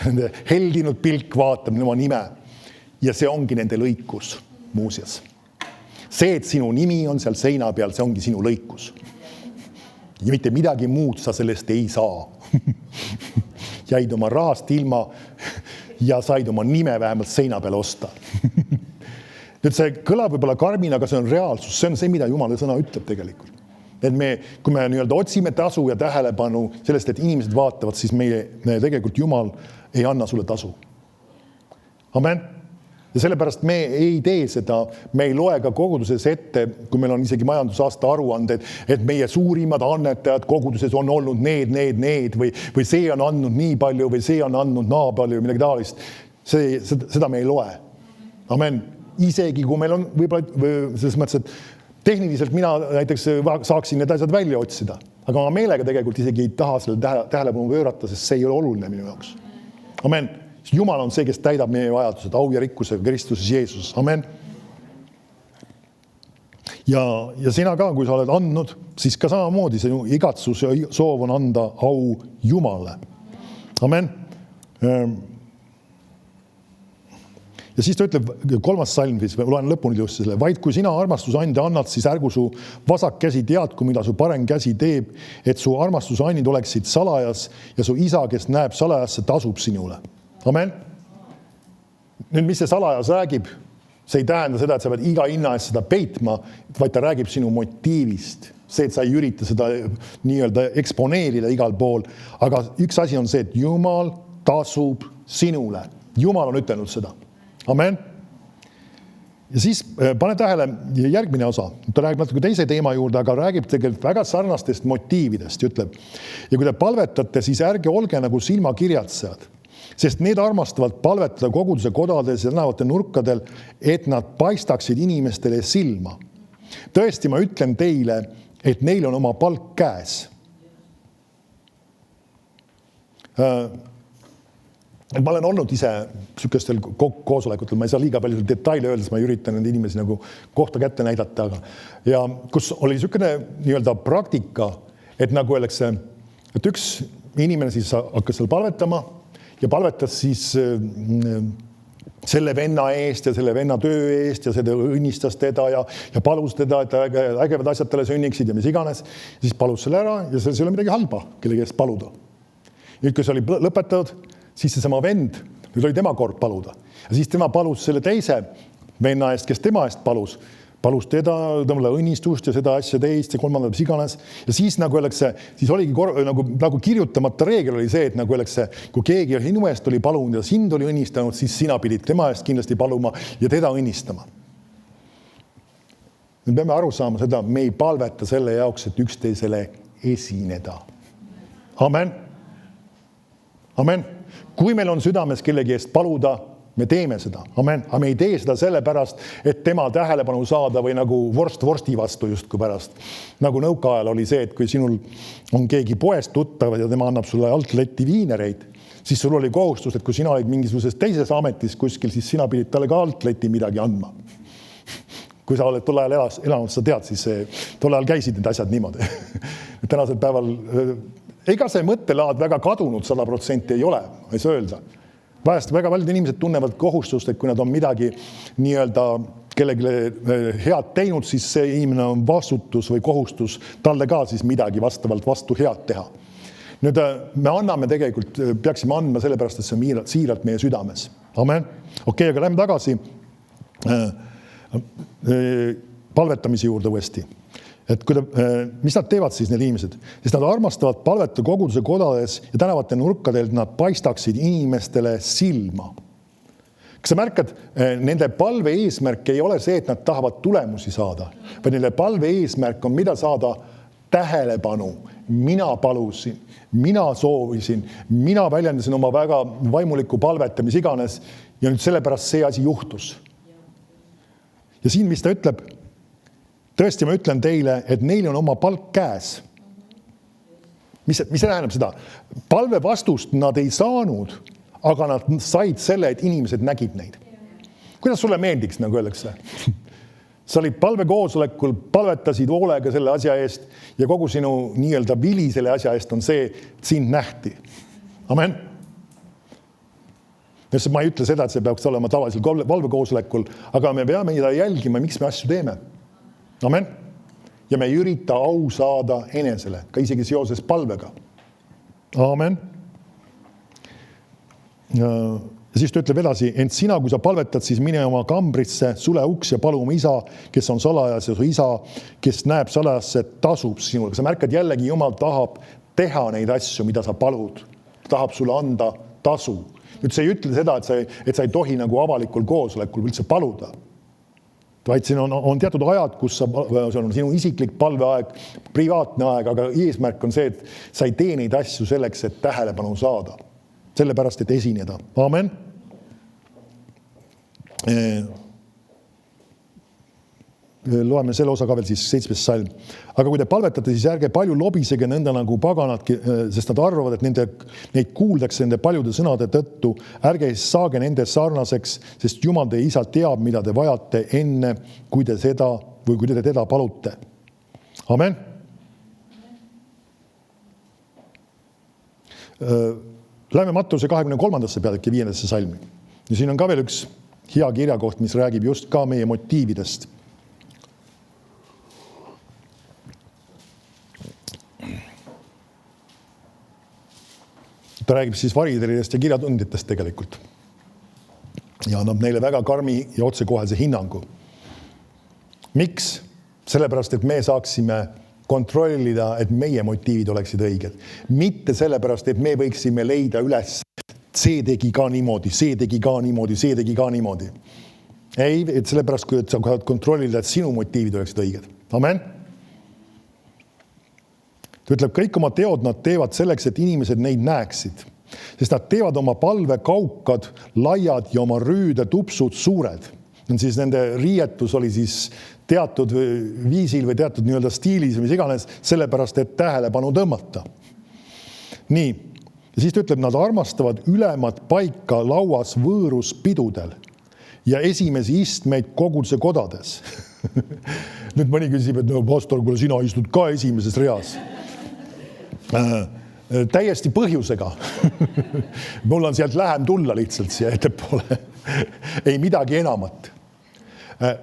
Nende heldinud pilk vaatab oma nime. Ja see ongi nende lõikus, muuseas. See, et sinu nimi on seal seina peal, see ongi sinu lõikus. Ja mitte midagi muud sa sellest ei saa. Jäid oma rahast ilma ja said oma nime vähemalt seina peale osta. Nüüd see kõlab võib-olla karmina, aga see on reaalsus. See on see, mida Jumala sõna ütleb tegelikult. Et kui me nii-öelda otsime tasu ja tähelepanu sellest, et inimesed vaatavad, siis meie tegelikult Jumal ei anna sulle tasu. Amen. Ja sellepärast me ei tee seda, me ei loe ka koguduses ette, kui meil on isegi majandusaasta aruanded, et meie suurimad annetajad koguduses on olnud need või see on andnud nii palju või see on andnud naa palju või midagi taolist. Seda me ei loe. Amen. Isegi kui meil on võib-olla selles mõttes, et tehniliselt mina näiteks saaksin need asjad välja otsida, aga ma meelega tegelikult isegi ei taha selle tähelepanu pöörata, sest see ei ole oluline minu jaoks. Amen. Jumal on see, kes täidab meie vajadused, au ja rikkuse Kristuses Jeesus. Amen. Ja sina ka, kui sa oled andnud, siis ka samamoodi see igatsus ja soov on anda au Jumalale. Amen. Ja siis ta ütleb 3. salm, siis loen lõpuni just selle. Vaid kui sina armastusande annad, siis ärgu su vasak käsi teadku, mida su parem käsi teeb, et su armastusannid oleksid salajas ja su isa, kes näeb salajasse, tasub sinule. Amen. Nüüd, mis see salajas räägib, see ei tähenda seda, et sa pead iga hinna eest seda peitma, vaid ta räägib sinu motiivist. See, et sa ei ürita seda nii-öelda eksponeerida igal pool. Aga üks asi on see, et Jumal tasub sinule. Jumal on ütelnud seda. Amen. Ja siis pane tähele järgmine osa. Ta räägib natuke teise teema juurde, aga räägib tegelikult väga sarnastest motiividest, ütleb. Ja kui te palvetate, siis ärge olge nagu silmakirjatsejad, sest need armastavad palvetada koguduse kodades ja tänavate nurkadel, et nad paistaksid inimestele silma. Tõesti, ma ütlen teile, et neil on oma palk käes. Ma olen olnud ise sükestel koosolekutel, ma ei saa liiga palju detaile öeldes, ma ei ürita nende inimesi nagu kohta kätte näidata, ja kus oli sükene nii-öelda praktika, et nagu öeldakse, et üks inimene siis hakkas seal palvetama ja palvetas siis selle venna eest ja selle venna töö eest ja seda õnnistas teda ja palus teda, et ägevad asjad talle sünniksid ja mis iganes. Siis palus selle ära ja see ei ole midagi halba, kelle käest paluda. Nüüd, kui see oli lõpetatud, siis see sama vend, nüüd oli tema kord paluda. Ja siis tema palus selle teise venna eest, kes tema eest palus teda, tõmmale õnnistust ja seda asja teist ja kolmandat mis iganes. Ja siis nagu öeldakse, siis oligi nagu kirjutamata reegel oli see, et nagu öeldakse, kui keegi sinu eest oli palunud ja sind oli õnnistanud, siis sina pidid tema eest kindlasti paluma ja teda õnnistama. Me peame aru saama seda, me ei palveta selle jaoks, et üksteisele esineda. Amen. Amen. Kui meil on südames kellegi eest paluda, me teeme seda. Amen. Aga me ei tee seda sellepärast, et tema tähelepanu saada või nagu vorsti vastu justkui pärast. Nagu nõukaajal oli see, et kui sinul on keegi poest tuttav ja tema annab sulle altletti viinereid, siis sul oli kohustus, et kui sina olid mingisuguses teises ametis kuskil, siis sina pidid talle ka altletti midagi andma. Kui sa oled tol ajal elanud, sa tead, siis tol ajal käisid need asjad niimoodi. Tänasel päeval, ega see mõttelaad väga kadunud 100% ei ole, ei saa öelda. Vahest väga paljud inimesed tunnevad kohustust, et kui nad on midagi nii-öelda kellelegi head teinud, siis see inimene on vastutus või kohustus talle ka siis midagi vastavalt vastu head teha. Nüüd me anname tegelikult, peaksime andma sellepärast, et see on siiralt meie südames. Amen. Okei, aga lähme tagasi palvetamise juurde uuesti. Et mis nad teevad siis need inimesed? Sest nad armastavad palveta koguduse kodades ja tänavate nurkadelt, nad paistaksid inimestele silma. Kas sa märkad, nende palve eesmärk ei ole see, et nad tahavad tulemusi saada, vaid nende palve eesmärk on mida saada tähelepanu. Mina palusin, mina soovisin, mina väljendasin oma väga vaimulikku palvet ja mis iganes ja nüüd sellepärast see asi juhtus. Ja siin, mis ta ütleb, tõesti, ma ütlen teile, et neil on oma palk käes. Mis see tähendab seda? Palve vastust nad ei saanud, aga nad said selle, et inimesed nägid neid. Kuidas sulle meeldiks, nagu öeldakse? sa olid palvekoosolekul, palvetasid hoolega selle asja eest ja kogu sinu nii-öelda vili selle asja eest on see, et sind nähti. Amen. Ma ei ütle seda, et see peaks olema tavalisel palvekoosolekul, aga me peame jälgima, miks me asju teeme. Amen. Ja me ei ürita au saada enesele, ka isegi seoses palvega. Amen. Ja siis ta ütleb edasi, ent sina, kui sa palvetad, siis mine oma kambrisse, sule uks ja palu oma isa, kes on salajas ja su isa, kes näeb salajasse, tasub sinule. Sa märkad jällegi, Jumal tahab teha neid asju, mida sa palud. Ta tahab sulle anda tasu. Nüüd see ei ütle seda, et sa ei tohi nagu avalikul koosolekul üldse paluda. Vaid siin on teatud ajad, kus see on sinu isiklik palveaeg, privaatne aeg, aga eesmärk on see, et sa ei tee neid asju selleks, et tähelepanu saada. Sellepärast, et esineda. Amen. Loeme selle osa ka veel siis 7. salm. Aga kui te palvetate, siis ärge palju lobisege nõnda nagu paganadki, sest nad arvavad, et neid kuuldakse nende paljude sõnade tõttu. Ärge siis saage nende sarnaseks, sest Jumal teie isa teab, mida te vajate enne, kui te teda palute. Amen. Läheme Mattuse 23. peatüki 5. salmi. Ja siin on ka veel üks hea kirjakoht, mis räägib just ka meie motiividest. Ta räägib siis varideridest ja kirjatundjatest tegelikult. Ja annab neile väga karmi ja otsekohese hinnangu. Miks? Sellepärast, et me saaksime kontrollida, et meie motiivid oleksid õiged. Mitte sellepärast, et me võiksime leida üles, see tegi ka niimoodi, see tegi ka niimoodi, see tegi ka niimoodi. Ei, et sellepärast, kui sa kontrollida, et sinu motiivid oleksid õiged. Amen. Ta ütleb, kõik oma teod nad teevad selleks, et inimesed neid näeksid. Sest nad teevad oma palve kaukad, laiad ja oma rüüde tupsud suured. Siis nende riietus oli siis teatud viisil või teatud nii-öelda stiilis, mis iganes, sellepärast, et tähelepanu tõmmata. Nii. Ja siis ta ütleb, nad armastavad ülemat paika lauas võõrus pidudel ja esimesi istmeid koguduse kodades. Nüüd mõni küsib, et no pastor, kui sina istud ka esimeses reas. Täiesti põhjusega. Mul on sealt lähem tulla lihtsalt siia ettepoole. Ei midagi enamat.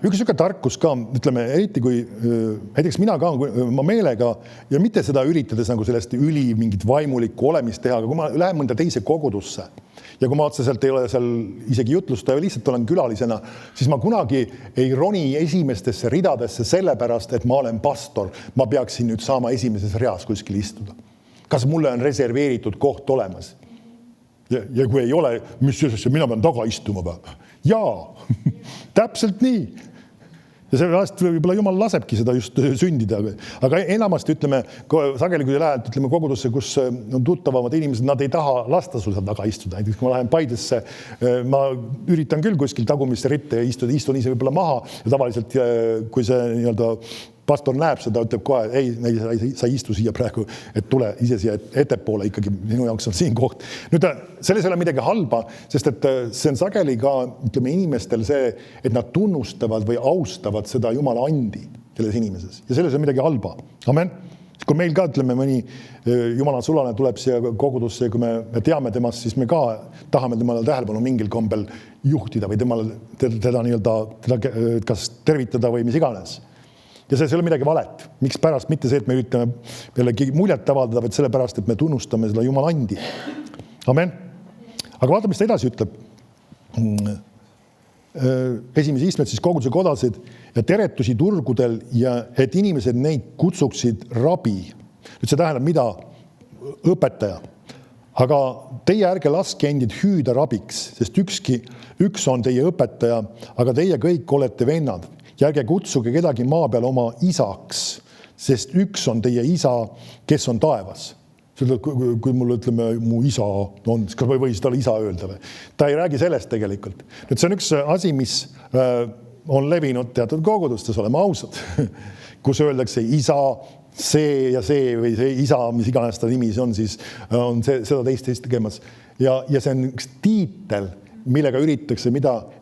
Üks süke tarkus ka, ütleme, eriti kui näiteks mina ka, ma meelega ja mitte seda üritades nagu sellest üli mingit vaimulikku olemist teha, aga kui ma lähen mõnda teise kogudusse ja kui ma otseselt ei ole seal isegi jutlustaja, lihtsalt olen külalisena, siis ma kunagi ei roni esimestesse ridadesse sellepärast, et ma olen pastor. Ma peaksin nüüd saama esimeses reas kuskil istuda. Kas mulle on reserveeritud koht olemas? Ja kui ei ole, mis mina pean taga istuma või? Jaa, täpselt nii. Ja sellest võib-olla Jumal lasebki seda just sündida. Aga enamasti ütleme, sageli kui lähed ütleme, kogudusse, kus on tuttavamad inimesed, nad ei taha lasta sul taga istuda. Näiteks kui ma lähen Paidesse, ma üritan küll kuskil tagumisse ritte ja istun ise võib-olla maha ja tavaliselt, kui see nii-öelda pastor näeb seda, ütleb kohe, ei, sa istu siia praegu, et tule ise siia ettepoole ikkagi, minu jaoks on siin koht. Nüüd selles ei ole midagi halba, sest et see on sageli ka, ütleme, inimestel see, et nad tunnustavad või austavad seda Jumala andi selles inimeses. Ja selles on midagi halba. Amen. Kui meil ka, ütleme, mõni Jumala sulane tuleb siia kogudusse ja kui me teame temast, siis me ka tahame temale tähelepanu mingil kombel juhtida või teda nii-öelda kas tervitada või mis iganes. Ja see ei ole midagi valet. Miks pärast? Mitte see, et me üritame pealegi muljet avaldada, vaid sellepärast, et me tunnustame seda Jumala andi. Amen. Aga vaata, mis ta edasi ütleb. Esimese istmed siis koguduse kodasid ja teretusi turgudel ja et inimesed neid kutsuksid rabi. Nüüd see tähendab, mida? Õpetaja. Aga teie ärge laske endid hüüda rabiks, sest üks on teie õpetaja, aga teie kõik olete vennad. Ja ärge kutsuge kedagi maa peal oma isaks, sest üks on teie isa, kes on taevas. Kui mulle ütleme, mu isa on, kas ma või seda isa öelda või? Ta ei räägi sellest tegelikult. Nüüd see on üks asi, mis on levinud teatud kogudustes, oleme ausad, kus öeldakse isa, see ja see või see isa, mis iganes ta nimi on, siis on seda teist tegemas. Ja see on üks tiitel, millega üritatakse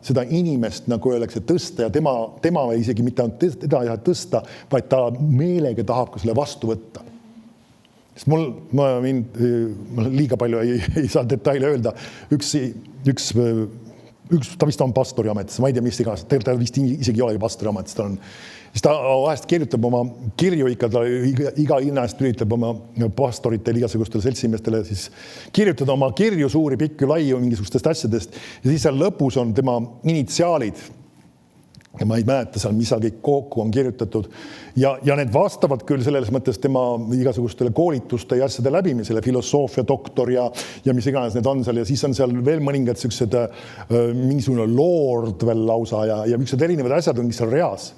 seda inimest, nagu öeldakse, tõsta ja tema isegi mitte ainult teda ei taha tõsta, vaid ta meelega tahab ka selle vastu võtta. Sest ma liiga palju ei saa detaile öelda. Üks ta vist on pastori ametis, ma ei tea, mis igas, ta vist isegi ei olegi pastori ametis, siis ta vahest kirjutab oma kirju ikka, ta iga ilnast üritab oma pastoritele, igasugustele seltsimeestele siis kirjutada oma kirju suuri, pikki, laiu mingisugustest asjadest ja siis seal lõpus on tema initsiaalid. Ja ma ei mäleta seal, mis seal kõik kokku on kirjutatud ja need vastavad küll selles mõttes tema igasugustele koolituste ja asjade läbimisele, filosoofia doktor ja mis iganes need on seal ja siis on seal veel mõningad sellised mingisugune lord veel lausa ja miksed erinevad asjad on, mis on reas.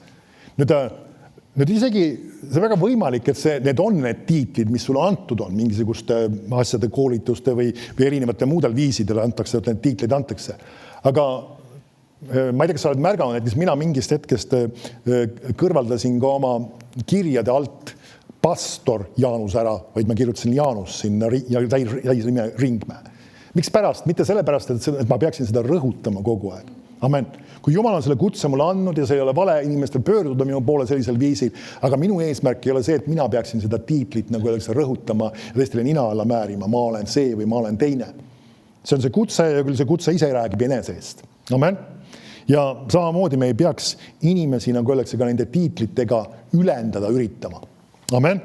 Nüüd isegi see on väga võimalik, et need on need tiitlid, mis sulle antud on, mingisuguste asjade koolituste või erinevate muudel viisidele antakse, et need tiitlid antakse. Aga ma ei tea, kas sa oled märganud, et mina mingist hetkest kõrvaldasin ka oma kirjade alt pastor Jaanus ära, vaid ma kirjutasin Jaanus sinna ja täis nime Ringmäe. Miks pärast? Mitte sellepärast, et ma peaksin seda rõhutama kogu aeg. Amen. Kui Jumal on selle kutse mulle andnud ja see ei ole vale inimestel pöörduda minu poole sellisel viisil, aga minu eesmärk ei ole see, et mina peaksin seda tiitlit nagu öeldakse rõhutama ja teistele nina alla määrima, ma olen see või ma olen teine. See on see kutse ja küll see kutse ise räägib enese eest. Amen. Ja samamoodi me ei peaks inimesi, nagu öeldakse, ka nende tiitlitega ülendada üritama. Amen.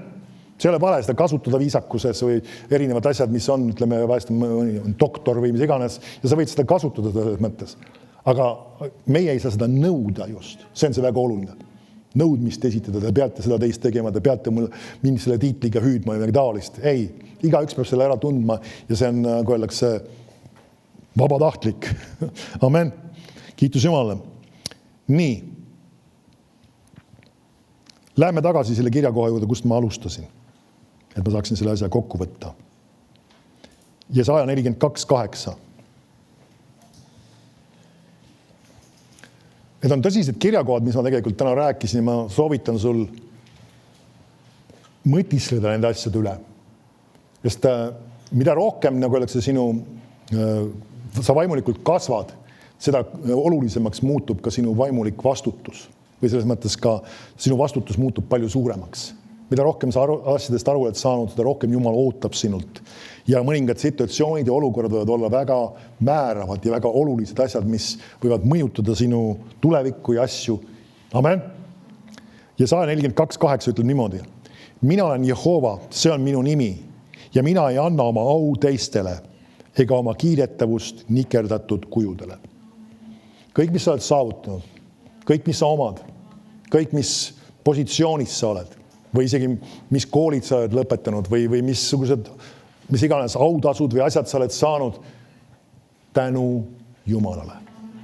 See ei ole vale seda kasutada viisakuses või erinevad asjad, mis on, ütleme, vahest on doktor või mis iganes ja sa võid seda kasutada selles mõttes. Aga meie ei saa seda nõuda just. See on see väga oluline. Nõudmist esitada, te peate seda teist tegema, te peate mul mingi selle tiitliga hüüdma ja midagi taolist. Ei, igaüks peab selle ära tundma ja see on, kui öeldakse, vabatahtlik. Amen. Kiitus Jumalale. Nii. Läheme tagasi selle kirjakoha juurde, kust ma alustasin. Et ma saaksin selle asja kokku võtta. Jesaja 42:8. Need on tõsised kirjakohad, mis ma tegelikult täna rääkisin ja ma soovitan sul mõtisleda nende asjade üle. Sest mida rohkem, nagu öeldakse, sa vaimulikult kasvad, seda olulisemaks muutub ka sinu vaimulik vastutus. Või selles mõttes ka sinu vastutus muutub palju suuremaks. Mida rohkem sa asjadest aru oled saanud, seda rohkem Jumal ootab sinult. Ja mõningad situatsioonid ja olukorrad võivad olla väga määravad ja väga olulised asjad, mis võivad mõjutada sinu tulevikku ja asju. Amen. Jesaja 42:8 ütleb niimoodi. Mina olen Jehova, see on minu nimi ja mina ei anna oma au teistele ega oma kiidetavust nikerdatud kujudele. Kõik, mis sa oled saavutanud, kõik, mis sa omad, kõik, mis positsioonis sa oled või isegi mis koolid sa oled lõpetanud või mis iganes autasud või asjad sa oled saanud, tänu Jumalale.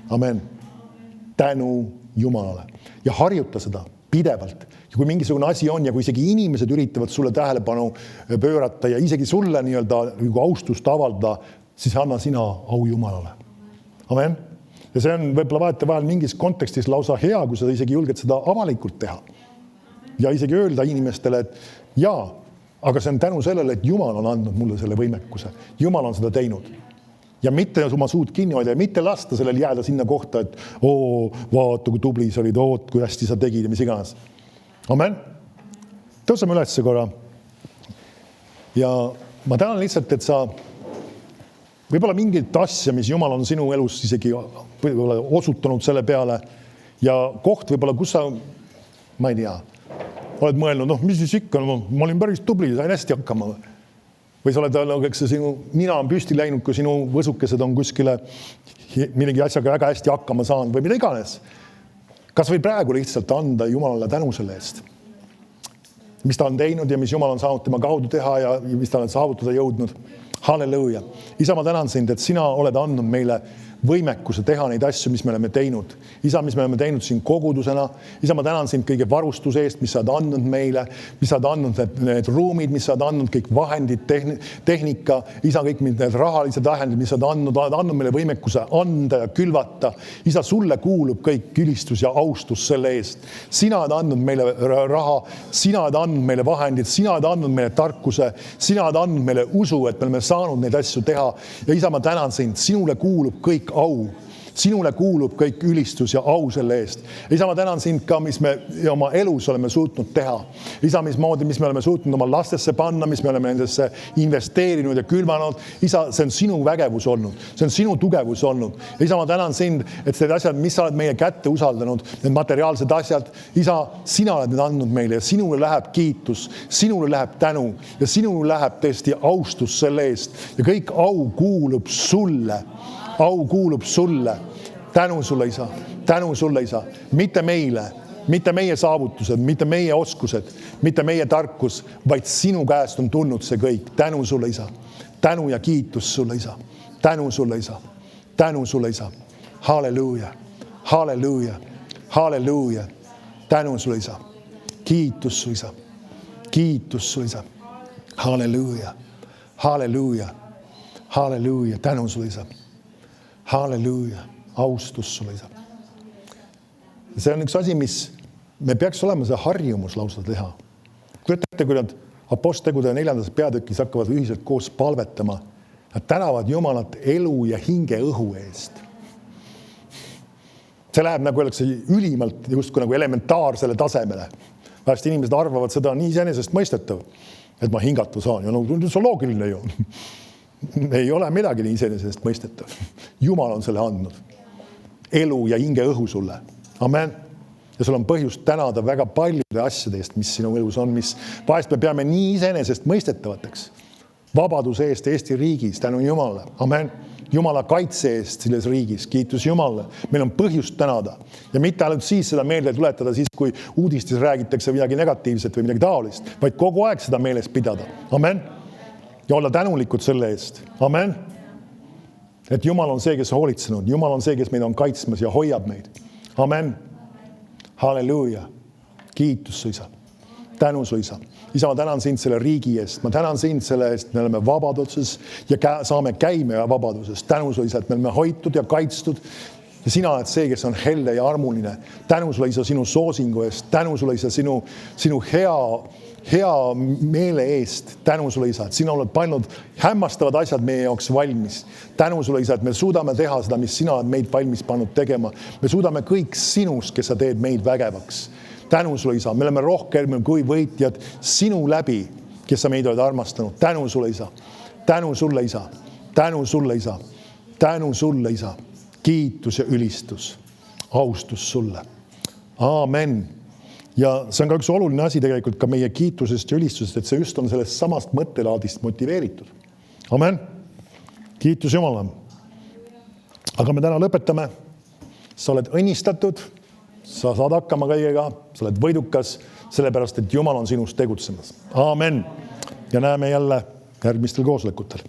Amen. Tänu Jumalale. Ja harjuta seda pidevalt. Ja kui mingisugune asi on ja kui isegi inimesed üritavad sulle tähelepanu pöörata ja isegi sulle nii-öelda austust avaldada, siis anna sina au Jumalale. Amen. Ja see on võib-olla vahel mingis kontekstis lausa hea, kui sa isegi julged seda avalikult teha. Ja isegi öelda inimestele, et jaa, aga see on tänu sellele, et Jumal on andnud mulle selle võimekuse. Jumal on seda teinud. Ja mitte oma suud kinni hoida ja mitte lasta sellel jääda sinna kohta, et vaata, kui tubli sa olid, kui hästi sa tegid ja mis iganes. Amen. Tõuseme üles korra. Ja ma tänan lihtsalt, et sa võib-olla mingit asja, mis Jumal on sinu elus isegi võib-olla osutunud selle peale ja koht võib-olla, kus sa, ma ei tea, oled mõelnud, mis siis ikka, ma olin päris tubli, sain hästi hakkama. Või sa oled, eks sinu nina on püsti läinud, kui sinu võsukesed on kuskile millegi asjaga väga hästi hakkama saanud või mida iganes. Kas või praegu lihtsalt anda Jumalale tänu selle eest? Mis ta on teinud ja mis Jumal on saanud tema kaudu teha ja mis ta on saavutada jõudnud. Halleluuja. Isa, ma tänan sind, et sina oled andnud meile võimekuse teha neid asju, mis me oleme teinud. Isa, mis me oleme teinud siin kogudusena. Isa, ma tänan sind kõige varustuse eest, mis sa oled andnud meile, mis sa oled andnud need ruumid, mis sa oled andnud kõik vahendid, tehnika, isa, kõik need rahalised vahendid, mis sa oled andnud meile võimekuse anda ja külvata. Isa, sulle kuulub kõik ülistus ja austus selle eest. Sina oled andnud meile raha, sina oled andnud meile vahendid, sina oled andnud meile tarkuse, sina oled andnud meile usu, et me oleme saanud neid asju teha. Ja isa, ma tänan sind, sinule kuulub kõik au. Sinule kuulub kõik ülistus ja au selle eest. Isa, ma tänan sind ka, mis me oma elus oleme suutnud teha. Isa, mis me oleme suutnud oma lastesse panna, mis me oleme nendesse investeerinud ja külvanud. Isa, see on sinu vägevus olnud. See on sinu tugevus olnud. Isa, ma tänan sind, et need asjad, mis sa oled meie kätte usaldanud, need materiaalsed asjad, Isa, sina oled need andnud meile ja sinule läheb kiitus, sinule läheb tänu ja sinule läheb tõesti austus selle eest. Ja kõik au kuulub sulle. Au kuulub sulle. Tänu sulle, Isa. Tänu sulle, Isa. Mitte meile, mitte meie saavutused, mitte meie oskused, mitte meie tarkus, vaid sinu käest on tulnud see kõik. Tänu sulle, Isa. Tänu ja kiitus sulle, Isa. Tänu sulle, Isa. Tänu sulle, Isa. Halleluuja. Halleluuja. Halleluuja. Tänu sulle, Isa. Kiitus sulle, Isa. Kiitus sulle, Isa. Halleluuja. Halleluuja. Halleluuja. Tänu sulle, Isa. Halleluuja, austus sulle, Isa. See on üks asi, mis me peaks olema see harjumus lausa teha. Kujutate, kui nad Apostlitegude 4. peatükis hakkavad ühiselt koos palvetama. Nad tänavad Jumalat elu ja hinge õhu eest. See läheb, nagu öeldakse, ülimalt justkui nagu elementaarsele tasemele. Vahest inimesed arvavad seda nii iseenesest mõistetav, et ma hingata saan. Ja no, see on loogiline ju. Ei ole midagi nii iseenesest mõistetav. Jumal on selle andnud. Elu ja hinge õhu sulle. Amen. Ja sul on põhjust tänada väga paljude asjadest, mis sinu elus on, mis vahest me peame nii iseenesest mõistetavateks. Vabaduse eest Eesti riigis, tänu Jumalale. Amen. Jumala kaitse eest selles riigis. Kiitus Jumalale. Meil on põhjust tänada. Ja mitte ainult siis seda meelde tuletada, siis kui uudistes räägitakse midagi negatiivset või midagi taolist, vaid kogu aeg seda meeles pidada. Amen. Ja olla tänulikud selle eest. Amen. Et Jumal on see, kes on hoolitsenud. Jumal on see, kes meid on kaitsmas ja hoiab meid. Amen. Halleluuja. Kiitus su, Isa. Tänu su, Isa. Isa, ma tänan sind selle riigi eest. Ma tänan sind selle eest, me oleme vabaduses ja saame käime vabaduses. Tänu su, Isa, et me oleme hoitud ja kaitstud. Ja sina oled see, kes on helle ja armuline. Tänu sulle, Isa, sinu soosingu eest. Tänu sulle, Isa, sinu hea meele eest. Tänu sulle, Isa, et sina oled pannud hämmastavad asjad meie jaoks valmis. Tänu sulle, Isa, et me suudame teha seda, mis sina oled meid valmis pannud tegema. Me suudame kõik sinust, kes sa teed meid vägevaks. Tänu sulle, Isa, me oleme rohkem kui võitjad sinu läbi, kes sa meid oled armastanud. Tänu sulle, Isa. Tänu sulle, Isa. Tänu sulle, Isa. Tänu sulle, Isa. Kiitus ja ülistus. Austus sulle. Aamen. Ja see on ka üks oluline asi tegelikult ka meie kiitusest ja ülistusest, et see just on sellest samast mõttelaadist motiveeritud. Amen. Kiitus Jumalale. Aga me täna lõpetame. Sa oled õnnistatud, sa saad hakkama kõigega, sa oled võidukas, sellepärast, et Jumal on sinust tegutsemas. Aamen. Ja näeme jälle järgmistel koosolekutel.